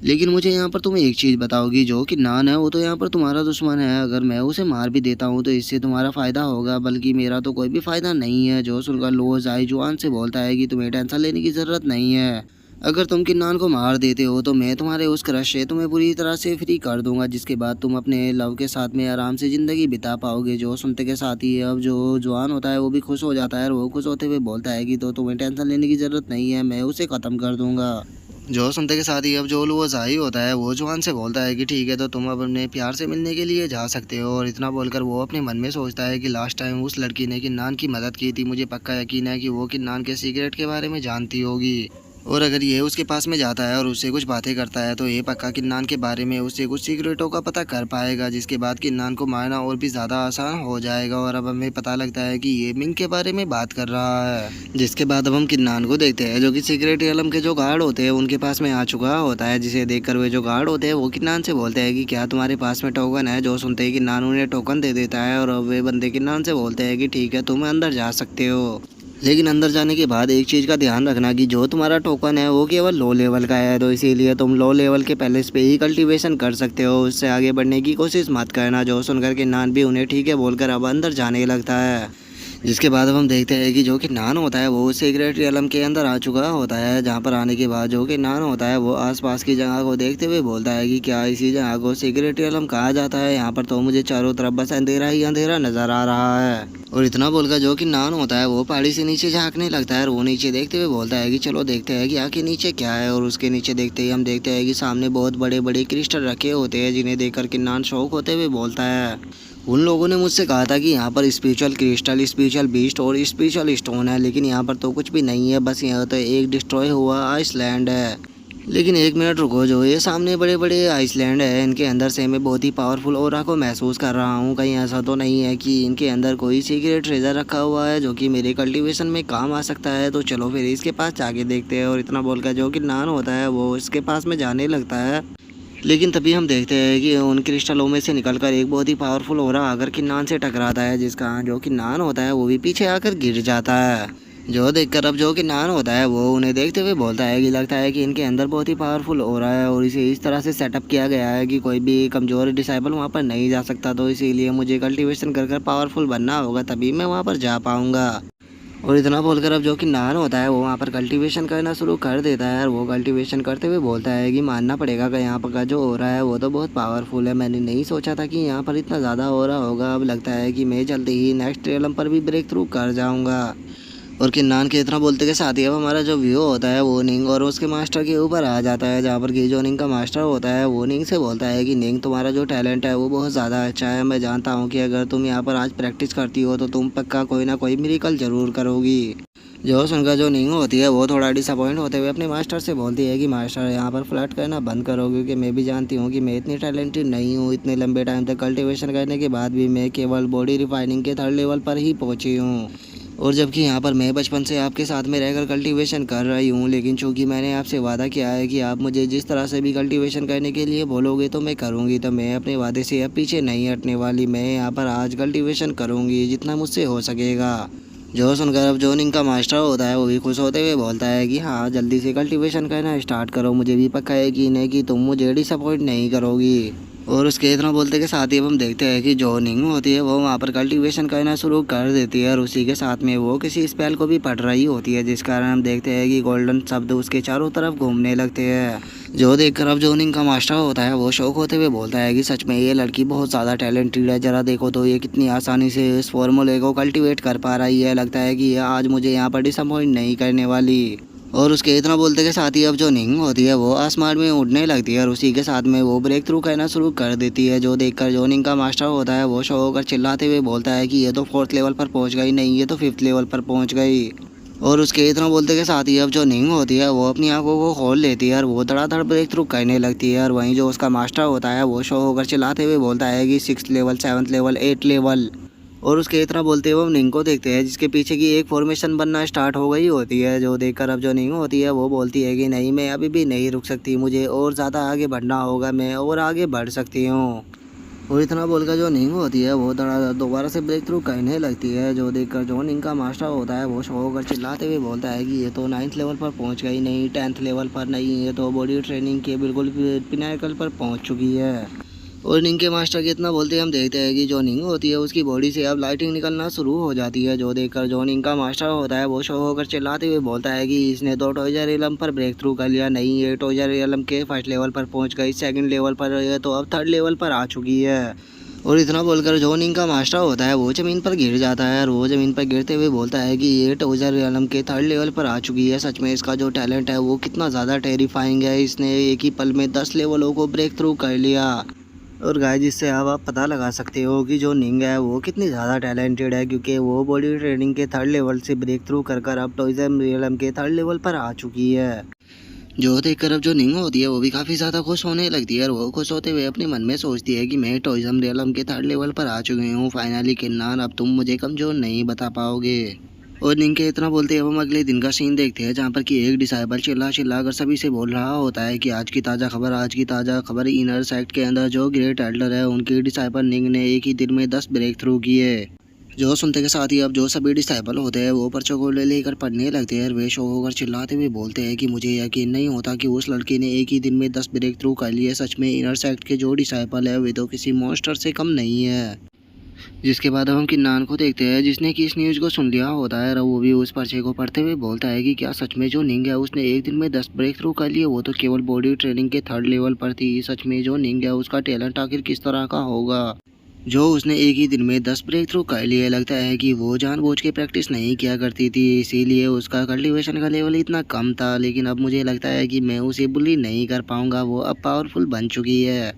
लेकिन मुझे यहाँ पर तुम एक चीज़ बताओगी, जो किन्नान है वो तो यहाँ पर तुम्हारा दुश्मन है, अगर मैं उसे मार भी देता हूँ तो इससे तुम्हारा फ़ायदा होगा, बल्कि मेरा तो कोई भी फ़ायदा नहीं है। जो सुनकर लुओसाई जुआन से बोलता है कि तुम्हें टेंशन लेने की ज़रूरत नहीं है, अगर तुम किन्नान को मार देते हो तो मैं तुम्हारे उस क्रश से तुम्हें पूरी तरह से फ्री कर दूंगा, जिसके बाद तुम अपने लव के साथ में आराम से ज़िंदगी बिता पाओगे। जो सुनते के साथ ही अब जो जुआन होता है वो भी खुश हो जाता है और वो खुश होते हुए बोलता है कि तो तुम्हें टेंशन लेने की ज़रूरत नहीं है, मैं उसे ख़त्म कर दूंगा। जो सुनते के साथ ही अब जो लुओसाई होता है वो जुआन से बोलता है कि ठीक है, तो तुम अब अपने प्यार से मिलने के लिए जा सकते हो। और इतना बोलकर वो अपने मन में सोचता है कि लास्ट टाइम उस लड़की ने किन्नान की मदद की थी, मुझे पक्का यकीन है कि वो किन्नान के सीक्रेट के बारे में जानती होगी, और अगर ये उसके पास में जाता है और उससे कुछ बातें करता है तो ये पक्का किन्नान के बारे में उससे कुछ सीक्रेटों का पता कर पाएगा, जिसके बाद किन्नान को मारना और भी ज़्यादा आसान हो जाएगा। और अब हमें पता लगता है कि ये मिंग के बारे में बात कर रहा है, जिसके बाद अब हम किन्नान को देखते हैं जो कि सीक्रेट एलम के जो गार्ड होते हैं उनके पास में आ चुका होता है, जिसे देखकर वे जो गार्ड होते हैं वो किन्नान से बोलते हैं कि क्या तुम्हारे पास में टोकन है। जो सुनते ही किन्नान उन्हें टोकन दे देता है और अब वे बंदे किन्नान से बोलते हैं कि ठीक है, तुम अंदर जा सकते हो, लेकिन अंदर जाने के बाद एक चीज़ का ध्यान रखना कि जो तुम्हारा टोकन है वो केवल लो लेवल का है, तो इसीलिए तुम लो लेवल के पैलेस पे ही कल्टीवेशन कर सकते हो, उससे आगे बढ़ने की कोशिश मत करना। जो सुनकर किन्नान भी उन्हें ठीक है बोलकर अब अंदर जाने लगता है, जिसके बाद अब हम देखते हैं कि जो कि नान होता है वो सीक्रेट रियलम के अंदर आ चुका होता है, जहाँ पर आने के बाद जो कि नान होता है वो आसपास की जगह को देखते हुए बोलता है कि क्या इसी जगह को सीक्रेट रियलम कहा जाता है। यहाँ पर तो मुझे चारों तरफ बस अंधेरा ही अंधेरा नजर आ रहा है। और इतना बोलकर जो कि नान होता है वो पहाड़ी से नीचे झांकने लगता है और वो नीचे देखते हुए बोलता है कि चलो देखते हैं कि आगे नीचे क्या है। और उसके नीचे देखते ही हम देखते हैं कि सामने बहुत बड़े बड़े क्रिस्टल रखे होते हैं, जिन्हें देखकर कि नान शौक होते हुए बोलता है। उन लोगों ने मुझसे कहा था कि यहाँ पर स्पिरिचुअल क्रिस्टल, स्पिरिचुअल बीस्ट और स्पिरिचुअल स्टोन है, लेकिन यहाँ पर तो कुछ भी नहीं है, बस यहाँ तो एक डिस्ट्रॉय हुआ आइसलैंड है। लेकिन एक मिनट रुको, जो ये सामने बड़े बड़े आइसलैंड है इनके अंदर से मैं बहुत ही पावरफुल ऑरा को महसूस कर रहा हूँ। कहीं ऐसा तो नहीं है कि इनके अंदर कोई सीक्रेट ट्रेजर रखा हुआ है जो कि मेरे कल्टीवेशन में काम आ सकता है। तो चलो फिर इसके पास जाके देखते हैं। और इतना बोलकर जो कि नान होता है वो इसके पास में जाने लगता है। लेकिन तभी हम देखते हैं कि उन क्रिस्टलों में से निकलकर एक बहुत ही पावरफुल ऑरा आकर कि नान से टकराता है, जिसका जो कि नान होता है वो भी पीछे आकर गिर जाता है। जो देखकर अब जो कि नान होता है वो उन्हें देखते हुए बोलता है कि लगता है कि इनके अंदर बहुत ही पावरफुल ऑरा है और इसे इस तरह से सेटअप किया गया है कि कोई भी कमज़ोर डिसाइबल वहाँ पर नहीं जा सकता। तो इसीलिए मुझे कल्टीवेशन कर कर पावरफुल बनना होगा, तभी मैं वहाँ पर जा पाऊँगा। और इतना बोलकर अब जो कि नान होता है वो वहाँ पर कल्टीवेशन करना शुरू कर देता है। और वो कल्टीवेशन करते हुए बोलता है कि मानना पड़ेगा कि यहाँ पर का जो हो रहा है वो तो बहुत पावरफुल है। मैंने नहीं सोचा था कि यहाँ पर इतना ज़्यादा हो रहा होगा। अब लगता है कि मैं जल्दी ही नेक्स्ट रियलम पर भी ब्रेक थ्रू कर जाऊँगा। और किन्नान के इतना बोलते के साथ ही अब हमारा जो व्यू होता है वो निंग और उसके मास्टर के ऊपर आ जाता है, जहाँ पर कि जो निंग का मास्टर होता है वो निंग से बोलता है कि निंग, तुम्हारा जो टैलेंट है वो बहुत ज़्यादा अच्छा है। मैं जानता हूँ कि अगर तुम यहाँ पर आज प्रैक्टिस करती हो तो तुम पक्का कोई ना कोई मिरेकल ज़रूर करोगी। जो सुनकर जो निंग होती है वो थोड़ा डिसअपॉइंट होते हुए अपने मास्टर से बोलती है कि मास्टर, यहाँ पर फ्लर्ट करना बंद करो, क्योंकि मैं भी जानती हूँ कि मैं इतनी टैलेंटेड नहीं हूँ। इतने लंबे टाइम तक कल्टीवेशन करने के बाद भी मैं केवल बॉडी रिफाइनिंग के 3rd लेवल पर ही पहुँची हूँ। और जबकि यहाँ पर मैं बचपन से आपके साथ में रहकर कल्टीवेशन कर रही हूँ, लेकिन चूंकि मैंने आपसे वादा किया है कि आप मुझे जिस तरह से भी कल्टीवेशन करने के लिए बोलोगे तो मैं करूँगी, तो मैं अपने वादे से अब पीछे नहीं हटने वाली। मैं यहाँ पर आज कल्टीवेशन करूँगी जितना मुझसे हो सकेगा। जो सुनकर अब जो निंग का मास्टर होता है वो भी खुश होते हुए बोलता है कि हाँ, जल्दी से कल्टीवेशन करना स्टार्ट करो, मुझे भी पक्का यकीन है कि तुम मुझे डिसअपॉइंट नहीं करोगी। और उसके इतना बोलते के साथ ही अब हम देखते हैं कि जो निंग होती है वो वहाँ पर कल्टीवेशन करना शुरू कर देती है और उसी के साथ में वो किसी स्पेल को भी पढ़ रही होती है, जिस कारण हम देखते हैं कि गोल्डन शब्द उसके चारों तरफ घूमने लगते हैं। जो देखकर अब जो निंग का मास्टर होता है वो शौक होते हुए बोलता है कि सच में ये लड़की बहुत ज़्यादा टैलेंटेड है, ज़रा देखो तो ये कितनी आसानी से इस फॉर्मूले को कल्टीवेट कर पा रही है। लगता है कि ये आज मुझे यहाँ पर डिसअपॉइंट नहीं करने वाली। और उसके इतना बोलते के साथ ही अब जो निंग होती है वो आसमान में उड़ने लगती है और उसी के साथ में वो ब्रेक थ्रू करना शुरू कर देती है। जो देखकर जो निंग का मास्टर होता है वो शो होकर चिल्लाते हुए बोलता है कि ये तो 4th लेवल पर पहुंच गई, नहीं ये तो 5th लेवल पर पहुंच गई। और उसके इतना बोलते के साथ ही अब जो निंग होती है वो अपनी आंखों को खोल लेती है और वो धड़ाधड़ ब्रेक थ्रू करने लगती है। और वहीं जो उसका मास्टर होता है वो शो होकर चिल्लाते हुए बोलता है कि 6th level, 7th level, 8th level. और उसके इतना बोलते हुए हम निंग को देखते हैं जिसके पीछे की एक फॉर्मेशन बनना स्टार्ट हो गई होती है। जो देखकर अब जो निंग होती है वो बोलती है कि नहीं, मैं अभी भी नहीं रुक सकती, मुझे और ज़्यादा आगे बढ़ना होगा, मैं और आगे बढ़ सकती हूँ। और इतना बोलकर जो निंग होती है वो दोबारा से ब्रेक थ्रू करने लगती है। जो देखकर जो निंग का मास्टर होता है वो शो होकर चिल्लाते हुए बोलता है कि ये तो 9th लेवल पर पहुँच गई, नहीं 10th लेवल पर नहीं, ये तो बॉडी ट्रेनिंग के बिल्कुल पिनाकल पर पहुँच चुकी है। और निंग के मास्टर के इतना बोलते हम देखते हैं कि जो निंग होती है उसकी बॉडी से अब लाइटिंग निकलना शुरू हो जाती है। जो देखकर जो निंग का मास्टर होता है वो शो होकर चिल्लाते हुए बोलता है कि इसने तो टॉयजर रियलम पर ब्रेक थ्रू कर लिया, नहीं ये टॉयजर रियलम के 1st लेवल पर पहुंच गई, 2nd लेवल पर है तो अब 3rd लेवल पर आ चुकी है। और इतना बोलकर जो निंग का मास्टर होता है वो ज़मीन पर गिर जाता है और वो ज़मीन पर गिरते हुए बोलता है कि ये टॉयजर रियलम के 3rd लेवल पर आ चुकी है। सच में इसका जो टैलेंट है वो कितना ज़्यादा टेरिफाइंग है, इसने एक ही पल में 10 लेवलों को ब्रेक थ्रू कर लिया। और गाइस, जिससे अब आप पता लगा सकते हो कि जो निंग है वो कितनी ज़्यादा टैलेंटेड है, क्योंकि वो बॉडी ट्रेनिंग के 3rd लेवल से ब्रेक थ्रू कर कर अब टॉयजम रियलम के 3rd लेवल पर आ चुकी है। जो देखकर अब जो निंग होती है वो भी काफ़ी ज़्यादा खुश होने लगती है और वो खुश होते हुए अपने मन में सोचती है कि मैं टॉयजम रियलम के 3rd लेवल पर आ चुकी हूँ। फाइनली किन्नान, अब तुम मुझे कमज़ोर नहीं बता पाओगे। और निंग के इतना बोलते अब हम अगले दिन का सीन देखते हैं, जहाँ पर कि एक डिसाइबल चिल्ला चिल्ला कर सभी से बोल रहा होता है कि आज की ताज़ा खबर इनर सेक्ट के अंदर जो ग्रेट एल्डर है उनकी डिसाइबल निंग ने एक ही दिन में 10 ब्रेक थ्रू किए। जो सुनते के साथ ही अब जो सभी डिसाइबल होते हैं वो पर्चों को ले लेकर पढ़ने लगते हैं। वे शो होकर चिल्लाते हुए बोलते हैं कि मुझे यकीन नहीं होता कि उस लड़के ने एक ही दिन में 10 ब्रेक थ्रू कर लिए। सच में इनर सेक्ट के जो डिसाइबल है वे तो किसी मॉन्स्टर से कम नहीं है। जिसके बाद अब हम किन्नान को देखते हैं जिसने कि इस न्यूज़ को सुन लिया होता है और वो भी उस पर्चे को पढ़ते हुए बोलता है कि क्या सच में जो निंग है उसने एक दिन में 10 ब्रेक थ्रू कर लिए, वो तो केवल बॉडी ट्रेनिंग के 3rd लेवल पर थी। सच में जो निंग है उसका टैलेंट आखिर किस तरह का होगा जो उसने एक ही दिन में 10 ब्रेक थ्रू कर लिए। लगता है कि वो जानबूझ के प्रैक्टिस नहीं किया करती थी, इसीलिए उसका कल्टीवेशन का लेवल इतना कम था। लेकिन अब मुझे लगता है कि मैं उसे बुली नहीं कर पाऊंगा, वो अब पावरफुल बन चुकी है।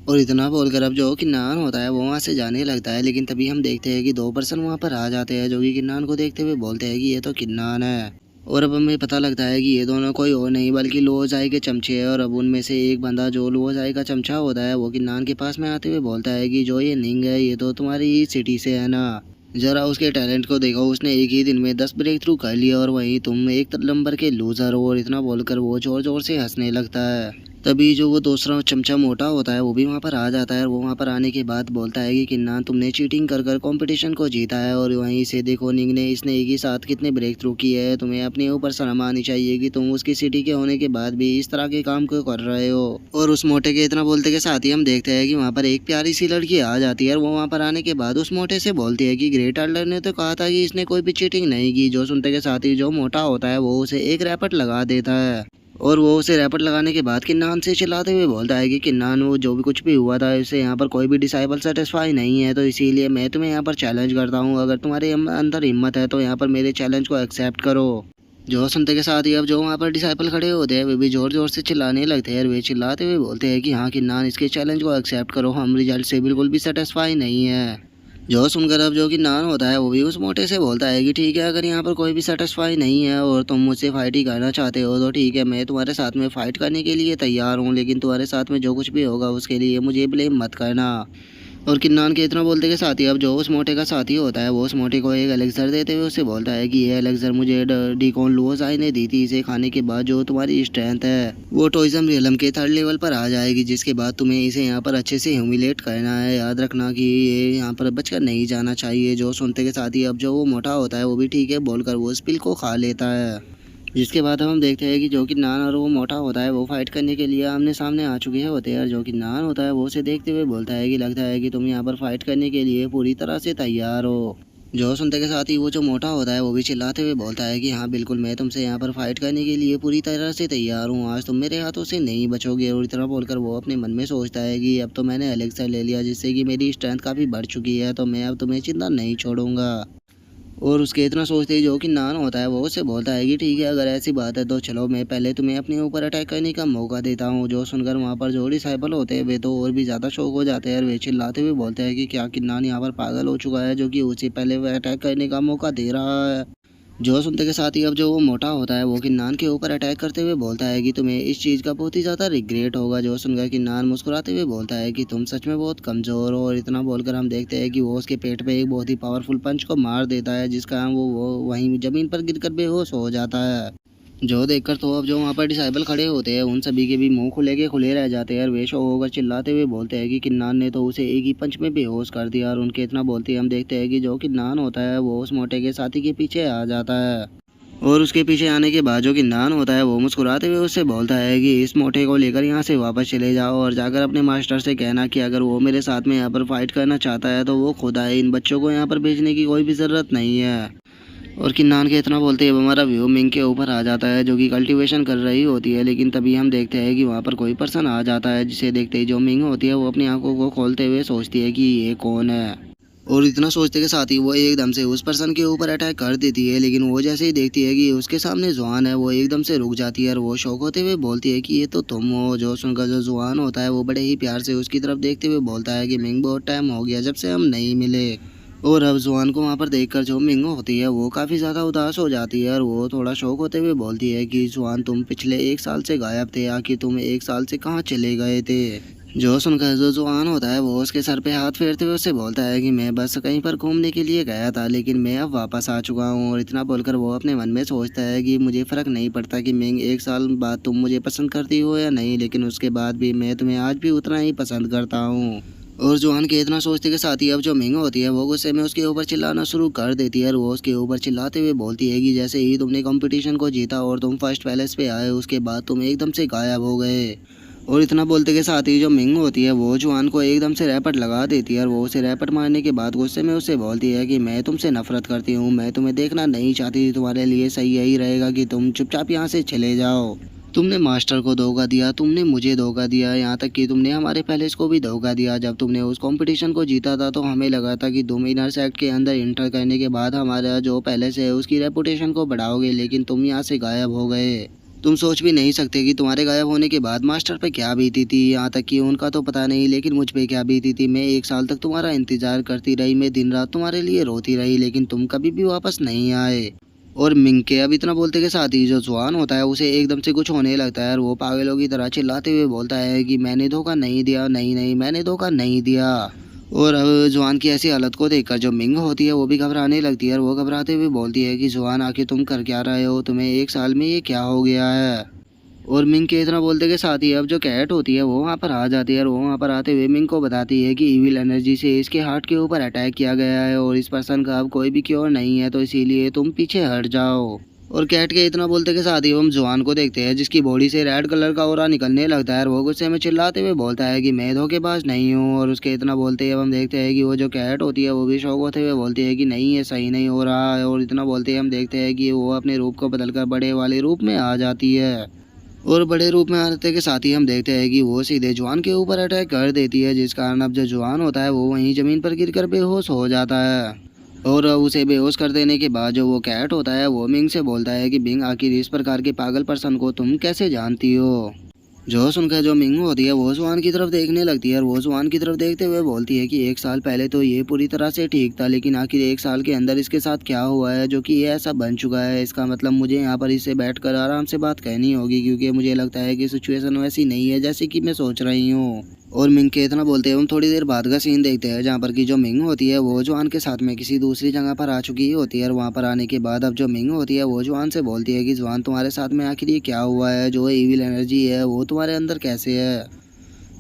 और इतना बोलकर अब जो किन्नान होता है वो वहाँ से जाने लगता है। लेकिन तभी हम देखते हैं कि 2 पर्सन वहाँ पर आ जाते हैं जो कि किन्नान को देखते हुए बोलते हैं कि ये तो किन्नान है। और अब हमें पता लगता है कि ये दोनों कोई और नहीं बल्कि लोअज़ाई के चमचे हैं। और अब उनमें से एक बंदा जो लोअज़ाई का चमचा होता है वो किन्नान के पास में आते हुए बोलता है कि जो ये निंग है ये तो तुम्हारी ही सिटी से है ना, जरा उसके टैलेंट को देखो, उसने एक ही दिन में 10 ब्रेक थ्रू कर लिया और वहीं तुम एक नंबर के लूज़र हो। और इतना बोलकर वो जोर जोर से हंसने लगता है। तभी जो वो दूसरा चमचा मोटा होता है वो भी वहाँ पर आ जाता है और वो वहाँ पर आने के बाद बोलता है कि किन्नान तुमने चीटिंग कर कर कंपटीशन को जीता है। और वहीं से देखो निंग ने इसने एक ही साथ कितने ब्रेक थ्रू किए हैं, तुम्हें अपने ऊपर शर्म आनी चाहिए कि तुम उसकी सिटी के होने के बाद भी इस तरह के काम क्यों कर रहे हो। और उस मोटे के इतना बोलते के साथ ही हम देखते हैं कि वहाँ पर एक प्यारी सी लड़की आ जाती है और वो वहाँ पर आने के बाद उस मोटे से बोलती है कि ग्रेट आर्डर ने तो कहा था कि इसने कोई भी चीटिंग नहीं की। जो सुनते के साथ ही जो मोटा होता है वो उसे एक रैपट लगा देता है और वो उसे रैपट लगाने के बाद किन्नान से चिल्लाते हुए बोलता है कि किन्नान वो जो भी कुछ भी हुआ था इससे यहाँ पर कोई भी डिसाइबल सेटिस्फाई नहीं है, तो इसीलिए मैं तुम्हें यहाँ पर चैलेंज करता हूँ। अगर तुम्हारे अंदर हिम्मत है तो यहाँ पर मेरे चैलेंज को एक्सेप्ट करो। जो सुनते के साथ ही अब जो वहाँ पर डिसाइपल खड़े होते हैं वे भी जोर जोर से चिल्लाने लगते हैं और वे चिल्लाते हुए बोलते हैं कि हाँ किन्नान इसके चैलेंज को एक्सेप्ट करो, हम रिजल्ट से बिल्कुल भी सेटिस्फाई नहीं है। जो सुनकर अब जो किन्नान होता है वो भी उस मोटे से बोलता है कि ठीक है, अगर यहाँ पर कोई भी सेटिस्फाई नहीं है और तुम मुझसे फाइट ही करना चाहते हो तो ठीक है, मैं तुम्हारे साथ में फ़ाइट करने के लिए तैयार हूँ, लेकिन तुम्हारे साथ में जो कुछ भी होगा उसके लिए मुझे ब्लेम मत करना। और किन्नान के इतना बोलते के साथ ही अब जो उस मोटे का साथी होता है वो उस मोटे को एक एलेक्सर देते हुए उससे बोलता है कि ये एलेक्सर मुझे डीकॉन लोअज़ाई ने दी थी, इसे खाने के बाद जो तुम्हारी स्ट्रेंथ है वो टोइज्म रियलम के 3rd लेवल पर आ जाएगी, जिसके बाद तुम्हें इसे यहाँ पर अच्छे से ह्यूमिलेट करना है। याद रखना कि ये यहाँ पर बचकर नहीं जाना चाहिए। जो सुनते के साथ ही अब जो वो मोटा होता है वो भी ठीक है बोलकर वो उस पिल को खा लेता है। जिसके बाद हम देखते हैं कि जो किन्नान और वो मोटा होता है वो फाइट करने के लिए आमने सामने आ चुके होते हैं। और जो किन्नान होता है वो उसे देखते हुए बोलता है कि लगता है कि तुम यहाँ पर फाइट करने के लिए पूरी तरह से तैयार हो। जो सुनते के साथ ही वो जो मोटा होता है वो भी चिल्लाते हुए बोलता है कि हाँ बिल्कुल, मैं तुमसे यहाँ पर फाइट करने के लिए पूरी तरह से तैयार हूँ, आज तुम मेरे हाथों से नहीं बचोगे। और इतना बोलकर वो अपने मन में सोचता है कि अब तो मैंने एलेक्सर ले लिया जिससे कि मेरी स्ट्रेंथ काफ़ी बढ़ चुकी है, तो मैं अब तुम्हें चिंता नहीं छोड़ूंगा। और उसके इतना सोचते ही जो किन्नान होता है वो उससे बोलता है कि ठीक है, अगर ऐसी बात है तो चलो मैं पहले तुम्हें अपने ऊपर अटैक करने का मौका देता हूँ। जो सुनकर वहाँ पर जो डिसाइबल होते हैं वे तो और भी ज़्यादा शौक हो जाते हैं और वे चिल्लाते हुए बोलते हैं कि क्या किन्नान यहाँ पर पागल हो चुका है जो कि उसे पहले वह अटैक करने का मौका दे रहा है। जो सुनते के साथ ही अब जो वो मोटा होता है वो किन्नान के ऊपर अटैक करते हुए बोलता है कि तुम्हें इस चीज़ का बहुत ही ज़्यादा रिग्रेट होगा। जो सुनकर किन्नान मुस्कुराते हुए बोलता है कि तुम सच में बहुत कमज़ोर हो। और इतना बोलकर हम देखते हैं कि वो उसके पेट पे एक बहुत ही पावरफुल पंच को मार देता है, जिसका वो वहीं ज़मीन पर गिरकर बेहोश हो जाता है। जो देखकर तो अब जो वहाँ पर डिसाइबल खड़े होते हैं उन सभी के भी मुंह खुले के खुले रह जाते हैं और वे शो होकर चिल्लाते हुए बोलते हैं कि किन्नान ने तो उसे एक ही पंच में बेहोश कर दिया। और उनके इतना बोलते ही हम देखते हैं कि जो किन्नान होता है वो उस मोटे के साथी के पीछे आ जाता है। और उसके पीछे आने के बाद जो किन्नान होता है वो मुस्कुराते हुए उससे बोलता है कि इस मोटे को लेकर यहाँ से वापस चले जाओ और जाकर अपने मास्टर से कहना कि अगर वो मेरे साथ में यहाँ पर फाइट करना चाहता है तो वो खुद आए, इन बच्चों को यहाँ पर भेजने की कोई भी ज़रूरत नहीं है। और किन्नान के इतना बोलते ही हमारा व्यू मिंग के ऊपर आ जाता है जो कि कल्टीवेशन कर रही होती है। लेकिन तभी हम देखते हैं कि वहाँ पर कोई पर्सन आ जाता है, जिसे देखते ही जो मिंग होती है वो अपनी आंखों को खोलते हुए सोचती है कि ये कौन है। और इतना सोचते के साथ ही वो एकदम से उस पर्सन के ऊपर अटैक कर देती है। लेकिन वो जैसे ही देखती है कि उसके सामने जुआन है वो एकदम से रुक जाती है और वो शौक होते हुए बोलती है कि ये तो तुम हो। जो सुनकर जो जुआन होता है वो बड़े ही प्यार से उसकी तरफ देखते हुए बोलता है कि मिंग बहुत टाइम हो गया जब से हम नहीं मिले। और अब जुआन को वहाँ पर देखकर जो मिंग होती है वो काफ़ी ज़्यादा उदास हो जाती है और वो थोड़ा शौक होते हुए बोलती है कि जुआन तुम पिछले 1 साल से गायब थे, आखिर तुम 1 साल से कहाँ चले गए थे। जो सुनकर जो जुआन होता है वो उसके सर पे हाथ फेरते हुए उससे बोलता है कि मैं बस कहीं पर घूमने के लिए गया था, लेकिन मैं अब वापस आ चुका हूँ। और इतना बोलकर वो अपने मन में सोचता है कि मुझे फ़र्क नहीं पड़ता कि मिंग 1 साल बाद तुम मुझे पसंद करती हो या नहीं, लेकिन उसके बाद भी मैं तुम्हें आज भी उतना ही पसंद करता हूँ। और जुआन के इतना सोचते के साथ ही अब जो मिंग होती है वो गुस्से में उसके ऊपर चिल्लाना शुरू कर देती है और वो उसके ऊपर चिल्लाते हुए बोलती है कि जैसे ही तुमने कंपटीशन को जीता और तुम फर्स्ट पैलेस पे आए उसके बाद तुम एकदम से गायब हो गए। और इतना बोलते के साथ ही जो मिंग होती है वो जुआन को एकदम से रैपट लगा देती है और वो उसे रैपट मारने के बाद गुस्से में उसे बोलती है कि मैं तुमसे नफरत करती हूँ, मैं तुम्हें देखना नहीं चाहती, तुम्हारे लिए सही यही रहेगा कि तुम चुपचाप यहाँ से चले जाओ। तुमने मास्टर को धोखा दिया, तुमने मुझे धोखा दिया, यहाँ तक कि तुमने हमारे पैलेस को भी धोखा दिया। जब तुमने उस कंपटीशन को जीता था तो हमें लगा था कि तुम इनर सेक्ट के अंदर इंटर करने के बाद हमारा जो पैलेस है उसकी रेपुटेशन को बढ़ाओगे, लेकिन तुम यहाँ से गायब हो गए। तुम सोच भी नहीं सकते कि तुम्हारे गायब होने के बाद मास्टर पे क्या बीती थी, यहाँ तक कि उनका तो पता नहीं लेकिन मुझ पे क्या बीती थी। मैं 1 साल तक तुम्हारा इंतजार करती रही, मैं दिन रात तुम्हारे लिए रोती रही, लेकिन तुम कभी भी वापस नहीं आए। और मिंग के अब इतना बोलते के साथ ही जो जुआन होता है उसे एकदम से कुछ होने लगता है और वो पागलों की तरह चिल्लाते हुए बोलता है कि मैंने धोखा नहीं दिया, नहीं नहीं मैंने धोखा नहीं दिया। और अब जुआन की ऐसी हालत को देखकर जो मिंग होती है वो भी घबराने लगती है और वो घबराते हुए बोलती है कि जुआन आखिर तुम कर क्या रहे हो, तुम्हें 1 साल में ये क्या हो गया है। और मिंग के इतना बोलते के साथ ही अब जो कैट होती है वो वहाँ पर आ जाती है और वो वहाँ पर आते हुए मिंग को बताती है कि इविल एनर्जी से इसके हार्ट के ऊपर अटैक किया गया है और इस पर्सन का अब कोई भी क्योर नहीं है, तो इसीलिए तुम पीछे हट जाओ। और कैट के इतना बोलते के साथ ही हम जुआन को देखते हैं जिसकी बॉडी से रेड कलर का ऑरा निकलने लगता है और वो गुस्से में चिल्लाते हुए बोलता है कि मैं धोखेबाज नहीं हूँ। और उसके इतना बोलते ही हम देखते हैं कि वो जो कैट होती है वो भी शौक होते हुए बोलती है कि नहीं ये सही नहीं हो रहा है। और इतना बोलते ही हम देखते हैं कि वो अपने रूप को बदलकर बड़े वाले रूप में आ जाती है। और बड़े रूप में आने के साथ ही हम देखते हैं कि वो सीधे जुआन के ऊपर अटैक कर देती है, जिस कारण अब जो जुआन होता है वो वहीं ज़मीन पर गिरकर बेहोश हो जाता है। और उसे बेहोश कर देने के बाद जो वो कैट होता है वो मिंग से बोलता है कि मिंग आखिर इस प्रकार के पागल पर्सन को तुम कैसे जानती हो। जो सुनकर जो मिंग होती है वो जुआन की तरफ देखने लगती है और वो जुआन की तरफ देखते हुए बोलती है कि 1 साल पहले तो ये पूरी तरह से ठीक था, लेकिन आखिर 1 साल के अंदर इसके साथ क्या हुआ है जो कि ये ऐसा बन चुका है। इसका मतलब मुझे यहाँ पर इससे बैठकर आराम से बात कहनी होगी, क्योंकि मुझे लगता है कि सिचुएशन वैसी नहीं है जैसे कि मैं सोच रही हूँ। और मिंग के इतना बोलते हैं हम थोड़ी देर बाद का सीन देखते हैं जहाँ पर कि जो मिंग होती है वो जुआन के साथ में किसी दूसरी जगह पर आ चुकी होती है। और वहाँ पर आने के बाद अब जो मिंग होती है वो जुआन से बोलती है कि जुआन तुम्हारे साथ में आखिर ये क्या हुआ है, जो इविल एनर्जी है वो तुम्हारे अंदर कैसे है।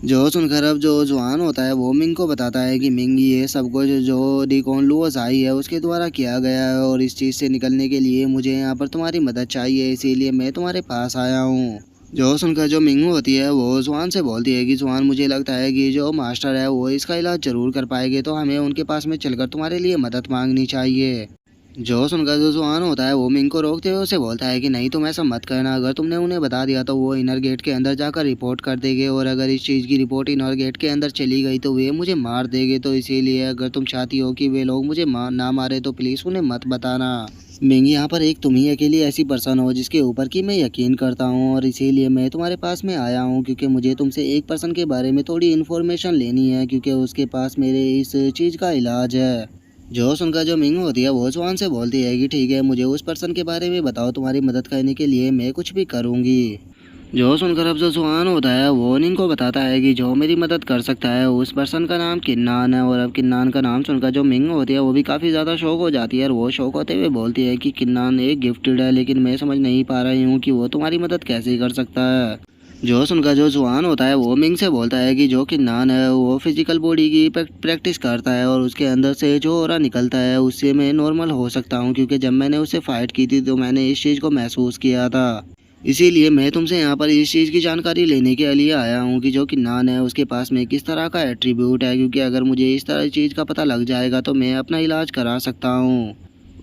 जो सुनकर अब जो जुआन होता है वो मिंग को बताता है कि मिंग ये सब कुछ जो डिकॉन लुओस आई है उसके द्वारा किया गया है और इस चीज़ से निकलने के लिए मुझे यहाँ पर तुम्हारी मदद चाहिए, इसीलिए मैं तुम्हारे पास आया हूँ। जो सुनकर जो मिंग होती है वो जुआन से बोलती है कि जुआन मुझे लगता है कि जो मास्टर है वो इसका इलाज ज़रूर कर पाएंगे, तो हमें उनके पास में चलकर तुम्हारे लिए मदद मांगनी चाहिए। जो सुनकर जो जुआन होता है वो मिंग को रोकते हुए उसे बोलता है कि नहीं तुम ऐसा मत करना, अगर तुमने उन्हें बता दिया तो वो इनर गेट के अंदर जाकर रिपोर्ट कर देंगे और अगर इस चीज़ की रिपोर्ट इनर गेट के अंदर चली गई तो वे मुझे मार देंगे, तो इसीलिए अगर तुम चाहती हो कि वे लोग मुझे ना मारे तो प्लीज़ उन्हें मत बताना। मिंग यहाँ पर एक तुम ही अकेली ऐसी पर्सन हो जिसके ऊपर की मैं यकीन करता हूँ और इसीलिए मैं तुम्हारे पास में आया हूँ, क्योंकि मुझे तुमसे एक पर्सन के बारे में थोड़ी इन्फॉर्मेशन लेनी है, क्योंकि उसके पास मेरे इस चीज़ का इलाज है। जो सुनकर जो मिंग होती है वो जुआन से बोलती है कि ठीक है मुझे उस पर्सन के बारे में बताओ, तुम्हारी मदद करने के लिए मैं कुछ भी करूँगी। जो सुनकर अब जो जुआन होता है वो निंग को बताता है कि जो मेरी मदद कर सकता है उस पर्सन का नाम किन्नान है। और अब किन्नान का नाम सुनकर जो मिंग होती है वो भी काफ़ी ज़्यादा शौक हो जाती है और वो शौक होते हुए बोलती है कि किन्नान एक गिफ्टेड है, लेकिन मैं समझ नहीं पा रही हूँ कि वो तुम्हारी मदद कैसे कर सकता है। जो सुनकर जो जुआन होता है वो मिंग से बोलता है कि जो किन्नान है वो फिजिकल बॉडी की प्रैक्टिस करता है और उसके अंदर से जो ऑरा निकलता है उससे मैं नॉर्मल हो सकता हूँ, क्योंकि जब मैंने उससे फाइट की थी तो मैंने इस चीज़ को महसूस किया था। इसीलिए मैं तुमसे यहाँ पर इस चीज़ की जानकारी लेने के लिए आया हूँ कि जो किन्नान है उसके पास में किस तरह का एट्रीब्यूट है, क्योंकि अगर मुझे इस तरह चीज़ का पता लग जाएगा तो मैं अपना इलाज करा सकता हूँ।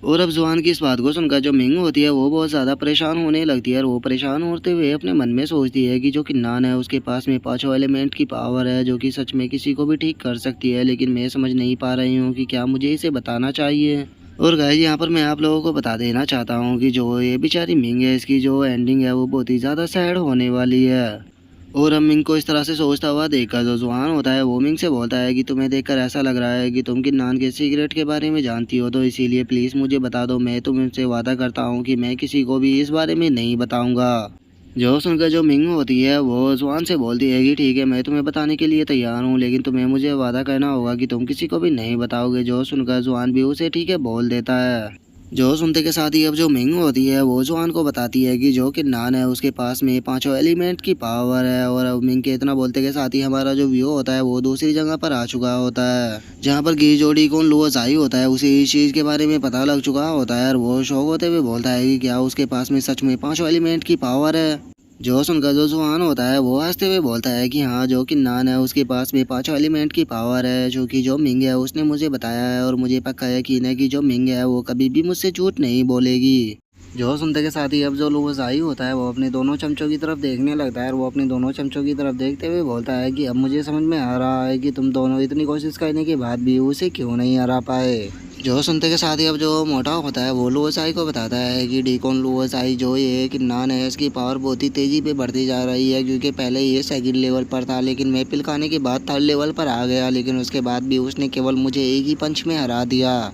और अब जुआन की इस बात को सुनकर जो मिंग होती है वो बहुत ज़्यादा परेशान होने लगती है और वो परेशान होते हुए अपने मन में सोचती है कि जो किन्नान है उसके पास में 5 एलिमेंट की पावर है जो कि सच में किसी को भी ठीक कर सकती है, लेकिन मैं समझ नहीं पा रही हूँ कि क्या मुझे इसे बताना चाहिए। और गाइस यहाँ पर मैं आप लोगों को बता देना चाहता हूँ कि जो ये बेचारी मिंग है इसकी जो एंडिंग है वो बहुत ही ज़्यादा सैड होने वाली है। और हम मिंग को इस तरह से सोचता हुआ देखकर जो जुआन होता है वो मिंग से बोलता है कि तुम्हें देखकर ऐसा लग रहा है कि तुम किन्नान के सीक्रेट के बारे में जानती हो, तो इसीलिए प्लीज़ मुझे बता दो, मैं तुमसे वादा करता हूँ कि मैं किसी को भी इस बारे में नहीं बताऊँगा। जो सुनकर जो मिंग होती है वो जुआन से बोलती है कि ठीक है मैं तुम्हें बताने के लिए तैयार हूँ, लेकिन तुम्हें मुझे वादा करना होगा कि तुम किसी को भी नहीं बताओगे। जो सुनकर जुआन भी उसे ठीक है बोल देता है। जो सुनते के साथ ही अब जो मिंग होती है वो जुआन को बताती है कि जो किन्नान है उसके पास में 5 एलिमेंट की पावर है। और अब मिंग के इतना बोलते के साथ ही हमारा जो व्यू होता है वो दूसरी जगह पर आ चुका होता है, जहाँ पर गी जोड़ी कौन लुओस आई होता है उसे इस चीज़ के बारे में पता लग चुका होता है और वो शौक होते हुए बोलता है कि क्या उसके पास में सच में 5 एलिमेंट की पावर है। जो सुनकर जो जुआन होता है वो हंसते हुए बोलता है कि हाँ, जो किन्नान है उसके पास भी 5 एलिमेंट की पावर है, जो कि जो मिंग है उसने मुझे बताया है और मुझे पक्का यकीन है कि जो मिंग है वो कभी भी मुझसे झूठ नहीं बोलेगी। जो सुनते के साथ ही अब जो लुवज़ाई होता है वो अपने दोनों चमचों की तरफ देखने लगता है और वो अपने दोनों चमचों की तरफ देखते हुए बोलता है कि अब मुझे समझ में आ रहा है कि तुम दोनों इतनी कोशिश करने के बाद भी उसे क्यों नहीं हरा पाए। जो सुनते के साथ ही अब जो मोटा होता है वो लुवज़ाई को बताता है कि डीकॉन लुवज़ाई जो ये किन्नान है इसकी पावर बहुत ही तेज़ी पे बढ़ती जा रही है, क्योंकि पहले ये सेकंड लेवल पर था लेकिन मैं पिल खाने के बाद थर्ड लेवल पर आ गया, लेकिन उसके बाद भी उसने केवल मुझे एक ही पंच में हरा दिया।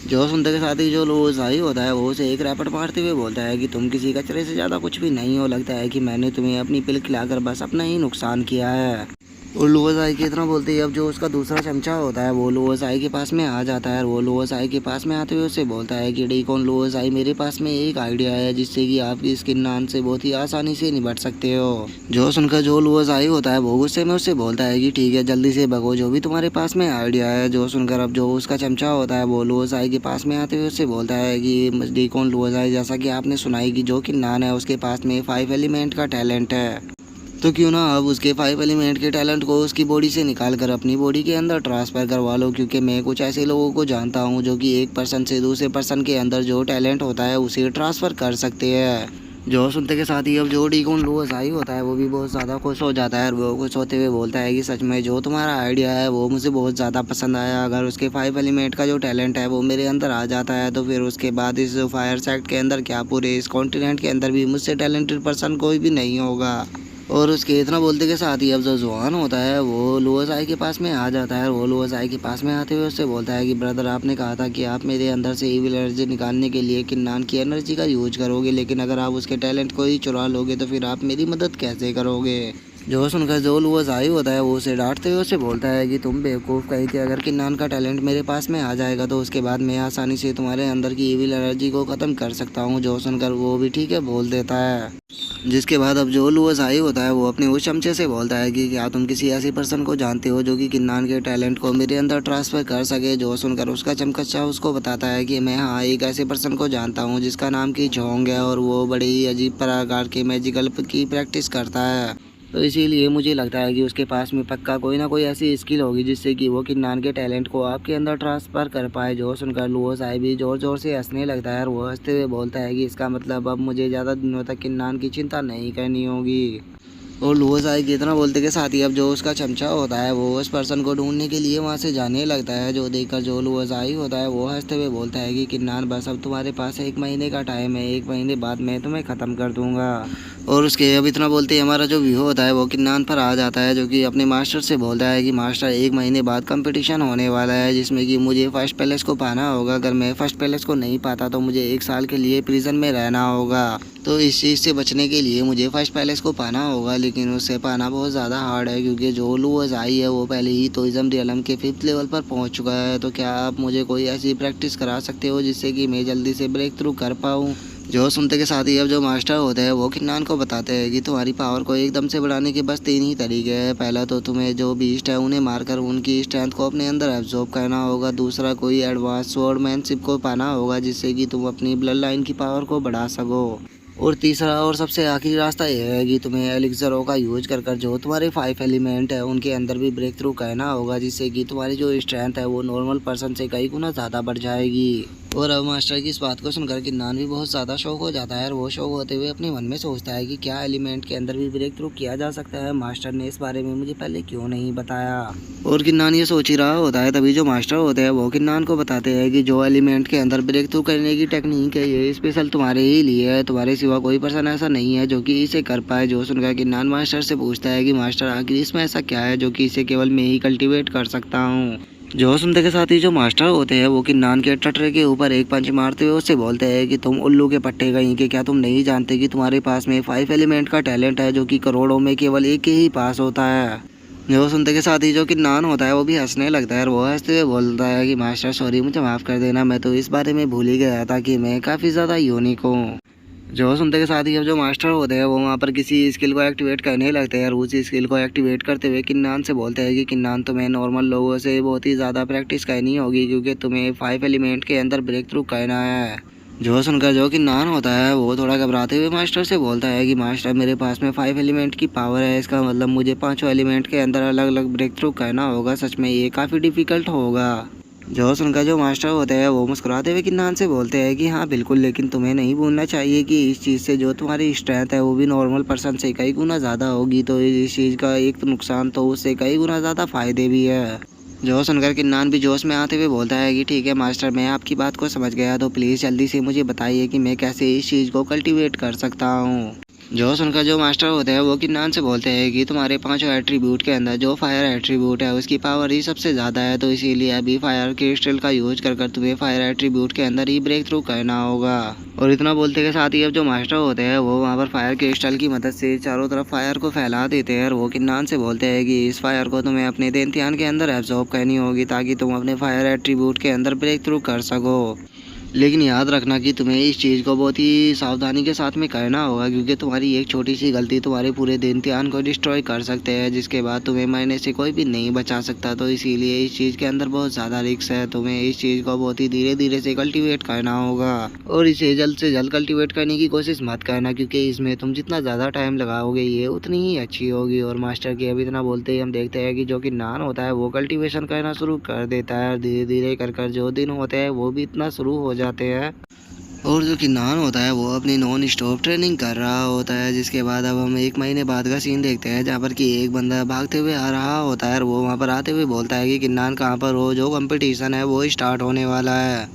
जो सुनते के साथ ही जो लुवज़ाई होता है वो उसे एक रैपट मारते हुए बोलता है कि तुम किसी कचरे से ज़्यादा कुछ भी नहीं हो, लगता है कि मैंने तुम्हें अपनी पिल खिलाकर बस अपना ही नुकसान किया है। और लुवज़ाई की इतना बोलते ही अब जो उसका दूसरा चमचा होता है वो लुवज़ाई के पास में आ जाता है और वो लुवज़ाई के पास में आते हुए उससे बोलता है कि डीकॉन लुवज़ाई, मेरे पास में एक आइडिया है जिससे कि आप इस किन्नान से बहुत ही आसानी से निपट सकते हो। जो सुनकर जो लुवज़ाई होता है वो गुस्से में उससे बोलता है कि ठीक है, जल्दी से भगो, जो भी तुम्हारे पास में आइडिया है। जो सुनकर अब जो उसका चमचा होता है वो लुवज़ाई के पास में आते हुए उससे बोलता है कि डीकॉन लुवज़ाई, जैसा कि आपने सुना है कि जो किन्नान है उसके पास में 5 एलिमेंट का टैलेंट है, तो क्यों ना अब उसके 5 एलिमेंट के टैलेंट को उसकी बॉडी से निकाल कर अपनी बॉडी के अंदर ट्रांसफ़र करवा लो, क्योंकि मैं कुछ ऐसे लोगों को जानता हूँ जो कि एक पर्सन से दूसरे पर्सन के अंदर जो टैलेंट होता है उसे ट्रांसफ़र कर सकते हैं। जो सुनते के साथ ही अब जो डीकॉन लुवज़ाई होता है वो भी बहुत ज़्यादा खुश हो जाता है और वो खुश होते हुए बोलता है कि सच में जो तुम्हारा आइडिया है वो मुझे बहुत ज़्यादा पसंद आया। अगर उसके 5 एलिमेंट का जो टैलेंट है वो मेरे अंदर आ जाता है तो फिर उसके बाद इस फायर सेक्ट के अंदर क्या पूरे इस कॉन्टिनेंट के अंदर भी मुझसे टैलेंटेड पर्सन कोई भी नहीं होगा। और उसके इतना बोलते के साथ ही अब जो जुआन होता है वो लुवज़ाई के पास में आ जाता है और वो लुवज़ाई के पास में आते हुए उससे बोलता है कि ब्रदर, आपने कहा था कि आप मेरे अंदर से इविल एनर्जी निकालने के लिए किन्नान की एनर्जी का यूज करोगे, लेकिन अगर आप उसके टैलेंट को ही चुरा लोगे तो फिर आप मेरी मदद कैसे करोगे। जो सुनकर जो लुवज़ाई होता है वो उसे डांटते हुए उससे बोलता है कि तुम बेवकूफ़, कहीं कि अगर किन्नान का टैलेंट मेरे पास में आ जाएगा तो उसके बाद मैं आसानी से तुम्हारे अंदर की इविल एनर्जी को ख़त्म कर सकता हूँ। जो सुनकर वो भी ठीक है बोल देता है, जिसके बाद अब जो लुवज़ाई होता है वो अपने उस चमचे से बोलता है कि क्या तुम किसी ऐसी पर्सन को जानते हो जो कि किन्नान के टैलेंट को मेरे अंदर ट्रांसफ़र कर सके। जो सुनकर उसका चमकच्चा उसको बताता है कि मैं हाँ, एक ऐसे पर्सन को जानता हूँ जिसका नाम की चोंग है और वो बड़े ही अजीब प्रकार के मैजिकल की प्रैक्टिस करता है, तो इसीलिए मुझे लगता है कि उसके पास में पक्का कोई ना कोई ऐसी स्किल होगी जिससे कि वो किन्नान के टैलेंट को आपके अंदर ट्रांसफ़र कर पाए। जो सुनकर लुवज़ाई भी ज़ोर ज़ोर से हंसने लगता है और वो हंसते हुए बोलता है कि इसका मतलब अब मुझे ज़्यादा दिनों तक किन्नान की चिंता नहीं करनी होगी। और लुवज़ाई की इतना बोलते के साथ ही अब जो उसका चमचा होता है वो उस पर्सन को ढूंढने के लिए वहाँ से जाने लगता है। जो देखकर जो लुवज़ाई होता है वो हंसते हुए बोलता है कि किन्नान, बस अब तुम्हारे पास 1 महीने का टाइम है, 1 महीने बाद मैं तुम्हें ख़त्म कर दूँगा। और उसके अब इतना बोलते ही हमारा जो व्यू होता है वो किन्नान पर आ जाता है, जो कि अपने मास्टर से बोलता है कि मास्टर, 1 महीने बाद कंपटीशन होने वाला है जिसमें कि मुझे फर्स्ट पैलेस को पाना होगा। अगर मैं फर्स्ट पैलेस को नहीं पाता तो मुझे 1 साल के लिए प्रिजन में रहना होगा, तो इस चीज़ से बचने के लिए मुझे फर्स्ट पैलेस को पाना होगा, लेकिन उससे पाना बहुत ज़्यादा हार्ड है क्योंकि जो लुवज़ाई है वो पहले ही टोइज़म रियलम के 5th लेवल पर पहुंच चुका है। तो क्या आप मुझे कोई ऐसी प्रैक्टिस करा सकते हो जिससे कि मैं जल्दी से ब्रेक थ्रू कर पाऊँ। जो सुनते के साथ ही अब जो मास्टर होते हैं वो किन्नान को बताते हैं कि तुम्हारी पावर को एकदम से बढ़ाने के बस 3 ही तरीके हैं। पहला तो तुम्हें जो बीस्ट है उन्हें मारकर उनकी स्ट्रेंथ को अपने अंदर एब्जॉर्ब करना होगा। दूसरा, कोई एडवांस स्वॉर्डमैनशिप को पाना होगा जिससे कि तुम अपनी ब्लड लाइन की पावर को बढ़ा सको। और तीसरा और सबसे आखिरी रास्ता यह है कि तुम्हें एलिक्सरों का यूज कर कर जो तुम्हारे 5 एलिमेंट है उनके अंदर भी ब्रेक थ्रू करना होगा, जिससे कि तुम्हारी जो स्ट्रेंथ है वो नॉर्मल पर्सन से कई गुना ज़्यादा बढ़ जाएगी। और अब मास्टर की इस बात को सुनकर किन्नान भी बहुत ज़्यादा शौक हो जाता है और वो शौक होते हुए अपने मन में सोचता है कि क्या एलिमेंट के अंदर भी ब्रेक थ्रू किया जा सकता है, मास्टर ने इस बारे में मुझे पहले क्यों नहीं बताया। और किन्नान ये सोच ही रहा होता है, तभी जो मास्टर होते हैं वो किन्नान को बताते हैं कि जो एलिमेंट के अंदर ब्रेक थ्रू करने की टेक्निक है ये स्पेशल तुम्हारे ही लिए है, तुम्हारे सिवा कोई पर्सन ऐसा नहीं है जो कि इसे कर पाए। जो सुनकर किन्नान मास्टर से पूछता है कि मास्टर, आखिर इसमें ऐसा क्या है जो कि इसे केवल मैं ही कल्टीवेट कर सकता हूँ। जो सुनते के साथ ही जो मास्टर होते हैं वो किन्नान के टटरे के ऊपर एक पंच मारते हुए उससे बोलते हैं कि तुम उल्लू के पट्टे कहीं के, क्या तुम नहीं जानते कि तुम्हारे पास में 5 एलिमेंट का टैलेंट है जो कि करोड़ों में केवल एक ही पास होता है। जो सुनते के साथ ही जो किन्नान होता है वो भी हंसने लगता है और वो हंसते हुए बोलता है कि मास्टर सॉरी, मुझे माफ़ कर देना, मैं तो इस बारे में भूल ही गया था कि मैं काफ़ी ज़्यादा यूनिक हूँ। जो सुनते के साथ ही अब जो मास्टर होते हैं वो वहाँ पर किसी स्किल को एक्टिवेट करने लगते हैं और उसी स्किल को एक्टिवेट करते हुए किन्नान से बोलते हैं कि किन्नान, तुम्हें नॉर्मल लोगों से बहुत ही ज़्यादा प्रैक्टिस करनी होगी क्योंकि तुम्हें 5 एलिमेंट के अंदर ब्रेक थ्रू करना है। जो सुनकर जो कि नान होता है वो थोड़ा घबराते हुए मास्टर से बोलता है कि मास्टर मेरे पास में 5 एलिमेंट की पावर है, इसका मतलब मुझे पांचों एलिमेंट के अंदर अलग अलग ब्रेक थ्रू करना होगा, सच में ये काफ़ी डिफ़िकल्ट होगा। जो सुनकर जो मास्टर होते हैं वो मुस्कुराते हुए किन्नान से बोलते हैं कि हाँ बिल्कुल, लेकिन तुम्हें नहीं भूलना चाहिए कि इस चीज़ से जो तुम्हारी स्ट्रेंथ है वो भी नॉर्मल पर्सन से कई गुना ज़्यादा होगी, तो इस चीज़ का एक नुकसान तो उससे कई गुना ज़्यादा फ़ायदे भी है। जो सुनकर किन्नान भी जोश में आते हुए बोलता है कि ठीक है मास्टर, मैं आपकी बात को समझ गया, तो प्लीज़ जल्दी से मुझे बताइए कि मैं कैसे इस चीज़ को कल्टीवेट कर सकता हूँ। जो सुनकर जो मास्टर होते हैं वो किन्नान से बोलते हैं कि तुम्हारे पांचों एट्रीब्यूट के अंदर जो फायर एट्रीब्यूट है उसकी पावर ही सबसे ज़्यादा है, तो इसीलिए अभी फायर क्रिस्टल का यूज कर तुम्हें फायर एट्रीब्यूट के अंदर ही ब्रेक थ्रू करना होगा। और इतना बोलते के साथ ही अब जो मास्टर होते हैं वो वहाँ पर फायर क्रिस्टल की मदद से चारों तरफ फायर को फैला देते हैं और वो किन्नान से बोलते हैं कि इस फायर को तुम्हें अपने देंतियान के अंदर एब्जॉर्ब करनी होगी ताकि तुम अपने फायर एट्रीब्यूट के अंदर ब्रेक थ्रू कर सको। लेकिन याद रखना कि तुम्हें इस चीज़ को बहुत ही सावधानी के साथ में करना होगा, क्योंकि तुम्हारी एक छोटी सी गलती तुम्हारे पूरे देंतियान को डिस्ट्रॉय कर सकते हैं, जिसके बाद तुम्हें मरने से कोई भी नहीं बचा सकता। तो इसीलिए इस चीज़ के अंदर बहुत ज़्यादा रिस्क है, तुम्हें इस चीज़ को बहुत ही धीरे धीरे से कल्टीवेट करना होगा और इसे जल्द से जल्द कल्टीवेट करने की कोशिश मत करना, क्योंकि इसमें तुम जितना ज़्यादा टाइम लगाओगे ये उतनी ही अच्छी होगी। और मास्टर के अब इतना बोलते ही हम देखते हैं कि जो कि नान होता है वो कल्टीवेशन करना शुरू कर देता है और धीरे धीरे कर जो दिन होते हैं वो भी इतना शुरू हो जाते हैं। और जो कि नान होता है वो अपनी नॉन स्टॉप ट्रेनिंग कर रहा होता है, जिसके बाद अब हम 1 महीने बाद का सीन देखते हैं जहाँ पर कि एक बंदा भागते हुए आ रहा होता है और वो वहाँ पर आते हुए बोलता है कि किन्नान कहाँ पर हो, जो कंपटीशन है वो स्टार्ट होने वाला है।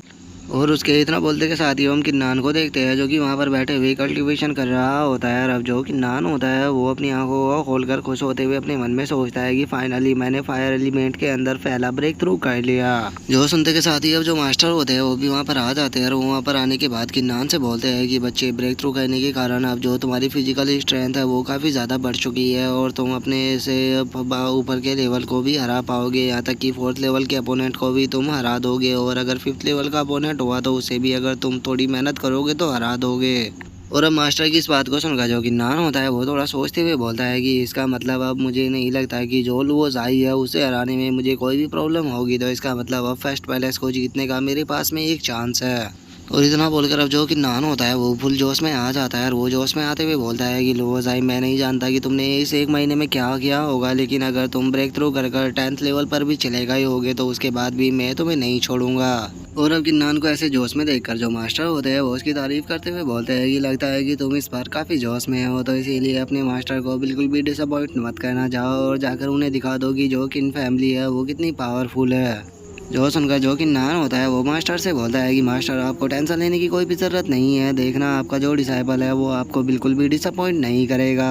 और उसके इतना बोलते के साथ ही हम किन्नान को देखते हैं जो कि वहाँ पर बैठे हुए कल्टीवेशन कर रहा होता है। और अब जो किन्नान होता है वो अपनी आंखों को खोलकर खुश होते हुए अपने मन में सोचता है कि फाइनली मैंने फायर एलिमेंट के अंदर पहला ब्रेक थ्रू कर लिया। जो सुनते के साथ ही अब जो मास्टर होते हैं वो भी वहाँ पर आ जाते हैं और वो वहाँ पर आने के बाद किन्नान से बोलते हैं कि बच्चे, ब्रेक थ्रू करने के कारण अब जो तुम्हारी फिजिकल स्ट्रेंथ है वो काफ़ी ज़्यादा बढ़ चुकी है और तुम अपने से ऊपर के लेवल को भी हरा पाओगे, यहाँ तक कि 4th लेवल के अपोनेंट को भी तुम हरा दोगे और अगर 5th लेवल का अपोनेंट हुआ तो उसे भी अगर तुम थोड़ी मेहनत करोगे तो हरा दोगे। और अब मास्टर की इस बात को सुनकर जो कि नान होता है वो थोड़ा सोचते हुए बोलता है कि इसका मतलब अब मुझे नहीं लगता कि जो लुओ ज़ाई है उसे हराने में मुझे कोई भी प्रॉब्लम होगी, तो इसका मतलब अब फर्स्ट पैलेस को जीतने का मेरे पास में एक चांस है। और इतना बोलकर अब जो कि नान होता है वो फुल जोश में आ जाता है और वो जोश में आते हुए बोलता है कि लुओ ज़ाई, मैं नहीं जानता कि तुमने इस 1 महीने में क्या किया होगा, लेकिन अगर तुम ब्रेक थ्रू कर 10th लेवल पर भी चले गए होगे तो उसके बाद भी मैं तुम्हें नहीं छोड़ूंगा। और अब किन्नान को ऐसे जोश में देखकर जो मास्टर होते हैं वो उसकी तारीफ करते हुए बोलते हैं कि लगता है कि तुम इस बार काफ़ी जोश में हो, तो इसीलिए अपने मास्टर को बिल्कुल भी डिसअपॉइंट मत करना, जाओ और जाकर उन्हें दिखा दो कि जो किन फैमिली है वो कितनी पावरफुल है। जो सुनकर जो कि नान होता है वो मास्टर से बोलता है कि मास्टर, आपको टेंशन लेने की कोई भी ज़रूरत नहीं है, देखना आपका जो डिसाइपल है वो आपको बिल्कुल भी डिसअपॉइंट नहीं करेगा।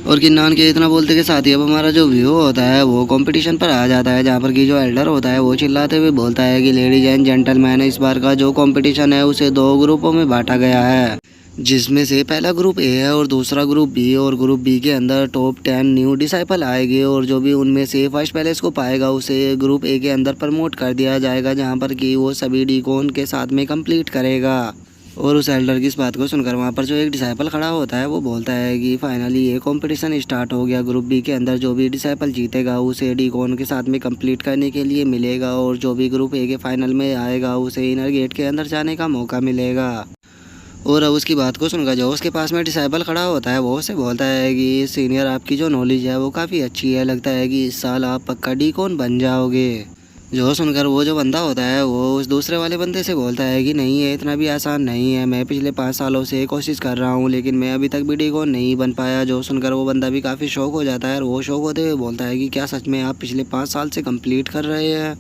और किन्नान के इतना बोलते के साथ ही अब हमारा जो व्यू होता है वो कंपटीशन पर आ जाता है, जहाँ पर कि जो एल्डर होता है वो चिल्लाते हुए बोलता है कि लेडीज एंड जेंटलमैन, इस बार का जो कंपटीशन है उसे 2 ग्रुपों में बांटा गया है, जिसमें से पहला ग्रुप ए है और दूसरा ग्रुप बी। और ग्रुप बी के अंदर टॉप 10 न्यू डिसाइपल आएंगे और जो भी उनमें से फर्स्ट पैलेस को पाएगा उसे ग्रुप ए के अंदर प्रमोट कर दिया जाएगा, जहां पर कि वो सभी डीकॉन के साथ में कंप्लीट करेगा। और उस एल्डर की इस बात को सुनकर वहाँ पर जो एक डिसाइपल खड़ा होता है वो बोलता है कि फाइनली ये कंपटीशन स्टार्ट हो गया, ग्रुप बी के अंदर जो भी डिसाइपल जीतेगा उसे डीकॉन के साथ में कंप्लीट करने के लिए मिलेगा और जो भी ग्रुप ए के फाइनल में आएगा उसे इनर गेट के अंदर जाने का मौका मिलेगा। और अब उसकी बात को सुनकर जो उसके पास में डिसाइपल खड़ा होता है वो उससे बोलता है कि सीनियर, आपकी जो नॉलेज है वो काफ़ी अच्छी है, लगता है कि इस साल आप पक्का डीकॉन बन जाओगे। जो सुनकर वो जो बंदा होता है वो उस दूसरे वाले बंदे से बोलता है कि नहीं, ये इतना भी आसान नहीं है, मैं पिछले 5 सालों से कोशिश कर रहा हूँ लेकिन मैं अभी तक भी डीकॉन नहीं बन पाया। जो सुनकर वो बंदा भी काफ़ी शौक हो जाता है और वो शौक होते हुए बोलता है कि क्या सच में आप पिछले 5 साल से कंप्लीट कर रहे हैं।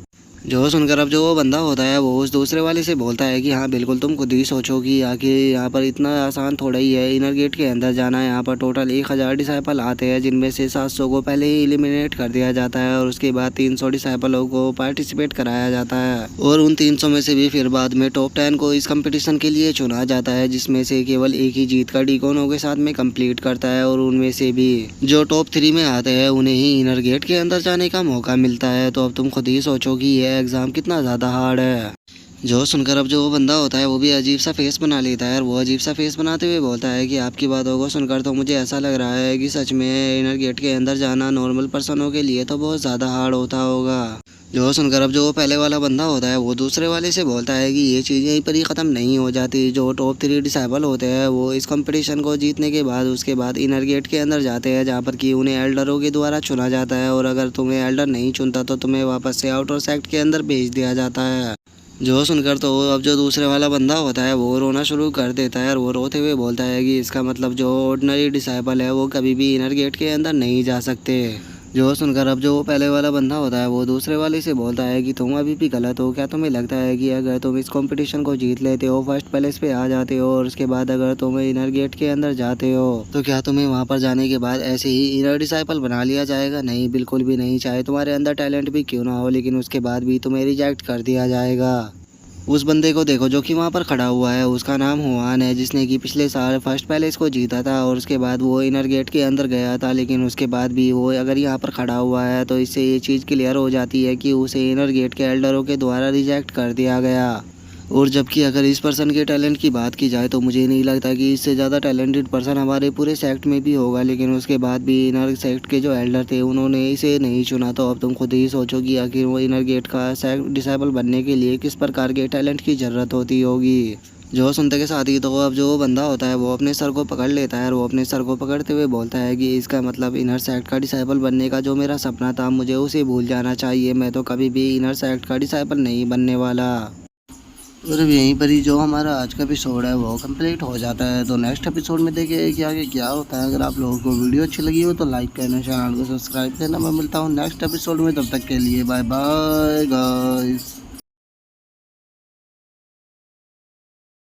जो सुनकर अब जो वो बंदा होता है वो उस दूसरे वाले से बोलता है कि हाँ बिल्कुल, तुम खुद ही सोचो कि आखिर यहाँ पर इतना आसान थोड़ा ही है इनर गेट के अंदर जाना। यहाँ पर टोटल 1000 डिसाइपल आते हैं, जिनमें से 700 को पहले ही एलिमिनेट कर दिया जाता है और उसके बाद 300 डिसाइपलों को पार्टिसिपेट कराया जाता है और उन 300 में से भी फिर बाद में टॉप 10 को इस कंपटीशन के लिए चुना जाता है, जिसमें से केवल एक ही जीत का डीकॉनों के साथ में कंप्लीट करता है और उनमें से भी जो टॉप 3 में आते हैं उन्हें ही इनर गेट के अंदर जाने का मौका मिलता है। तो अब तुम खुद ही सोचो कि यह एग्ज़ाम कितना ज़्यादा हार्ड है। जो सुनकर अब जो वो बंदा होता है वो भी अजीब सा फेस बना लेता है और वो अजीब सा फेस बनाते हुए बोलता है कि आपकी बातों को सुनकर तो मुझे ऐसा लग रहा है कि सच में इनर गेट के अंदर जाना नॉर्मल पर्सनों के लिए तो बहुत ज़्यादा हार्ड होता होगा। जो सुनकर अब जो वो पहले वाला बंदा होता है वो दूसरे वाले से बोलता है कि ये चीज़ यहीं पर ही ख़त्म नहीं हो जाती। जो टॉप 3 डिसेबल होते हैं वो इस कंपटीशन को जीतने के बाद उसके बाद इनर गेट के अंदर जाते हैं, जहाँ पर कि उन्हें एल्डरों के द्वारा चुना जाता है और अगर तुम्हें एल्डर नहीं चुनता तो तुम्हें वापस से आउटर सेक्ट के अंदर भेज दिया जाता है। जो सुनकर तो अब जो दूसरे वाला बंदा होता है वो रोना शुरू कर देता है और वो रोते हुए बोलता है कि इसका मतलब जो ऑर्डिनरी डिसाइपल है वो कभी भी इनर गेट के अंदर नहीं जा सकते। जो सुनकर अब जो वो पहले वाला बंदा होता है वो दूसरे वाले से बोलता है कि तुम अभी भी गलत हो। क्या तुम्हें लगता है कि अगर तुम इस कंपटीशन को जीत लेते हो, फर्स्ट प्लेस पे आ जाते हो और उसके बाद अगर तुम इनर गेट के अंदर जाते हो तो क्या तुम्हें वहाँ पर जाने के बाद ऐसे ही इनर डिसाइपल बना लिया जाएगा? नहीं, बिल्कुल भी नहीं। चाहे तुम्हारे अंदर टैलेंट भी क्यों ना हो, लेकिन उसके बाद भी तुम्हें रिजेक्ट कर दिया जाएगा। उस बंदे को देखो जो कि वहाँ पर खड़ा हुआ है, उसका नाम हुआन है, जिसने कि पिछले साल फर्स्ट पैलेस को जीता था और उसके बाद वो इनर गेट के अंदर गया था। लेकिन उसके बाद भी वो अगर यहाँ पर खड़ा हुआ है तो इससे ये चीज़ क्लियर हो जाती है कि उसे इनर गेट के एल्डरों के द्वारा रिजेक्ट कर दिया गया। और जबकि अगर इस पर्सन के टैलेंट की बात की जाए तो मुझे नहीं लगता कि इससे ज़्यादा टैलेंटेड पर्सन हमारे पूरे सेक्ट में भी होगा। लेकिन उसके बाद भी इनर सेक्ट के जो एल्डर थे उन्होंने इसे नहीं चुना। तो अब तुम खुद ही सोचो कि आखिर वो इनर गेट का सेक्ट डिसेबल बनने के लिए किस प्रकार के टैलेंट की ज़रूरत होती होगी। जो सुनते के साथ ही तो अब जो बंदा होता है वो अपने सर को पकड़ लेता है और वो अपने सर को पकड़ते हुए बोलता है कि इसका मतलब इनर सेक्ट का डिसेबल बनने का जो मेरा सपना था मुझे उसे भूल जाना चाहिए। मैं तो कभी भी इनर सेक्ट का डिसेबल नहीं बनने वाला। और अब यहीं पर ही जो हमारा आज का एपिसोड है वो कंप्लीट हो जाता है। तो नेक्स्ट एपिसोड में देखिए कि आगे क्या होता है। अगर आप लोगों को वीडियो अच्छी लगी हो तो लाइक करना, चैनल को सब्सक्राइब करना। मैं मिलता हूँ नेक्स्ट एपिसोड में, तब तक के लिए बाय बाय गाइस।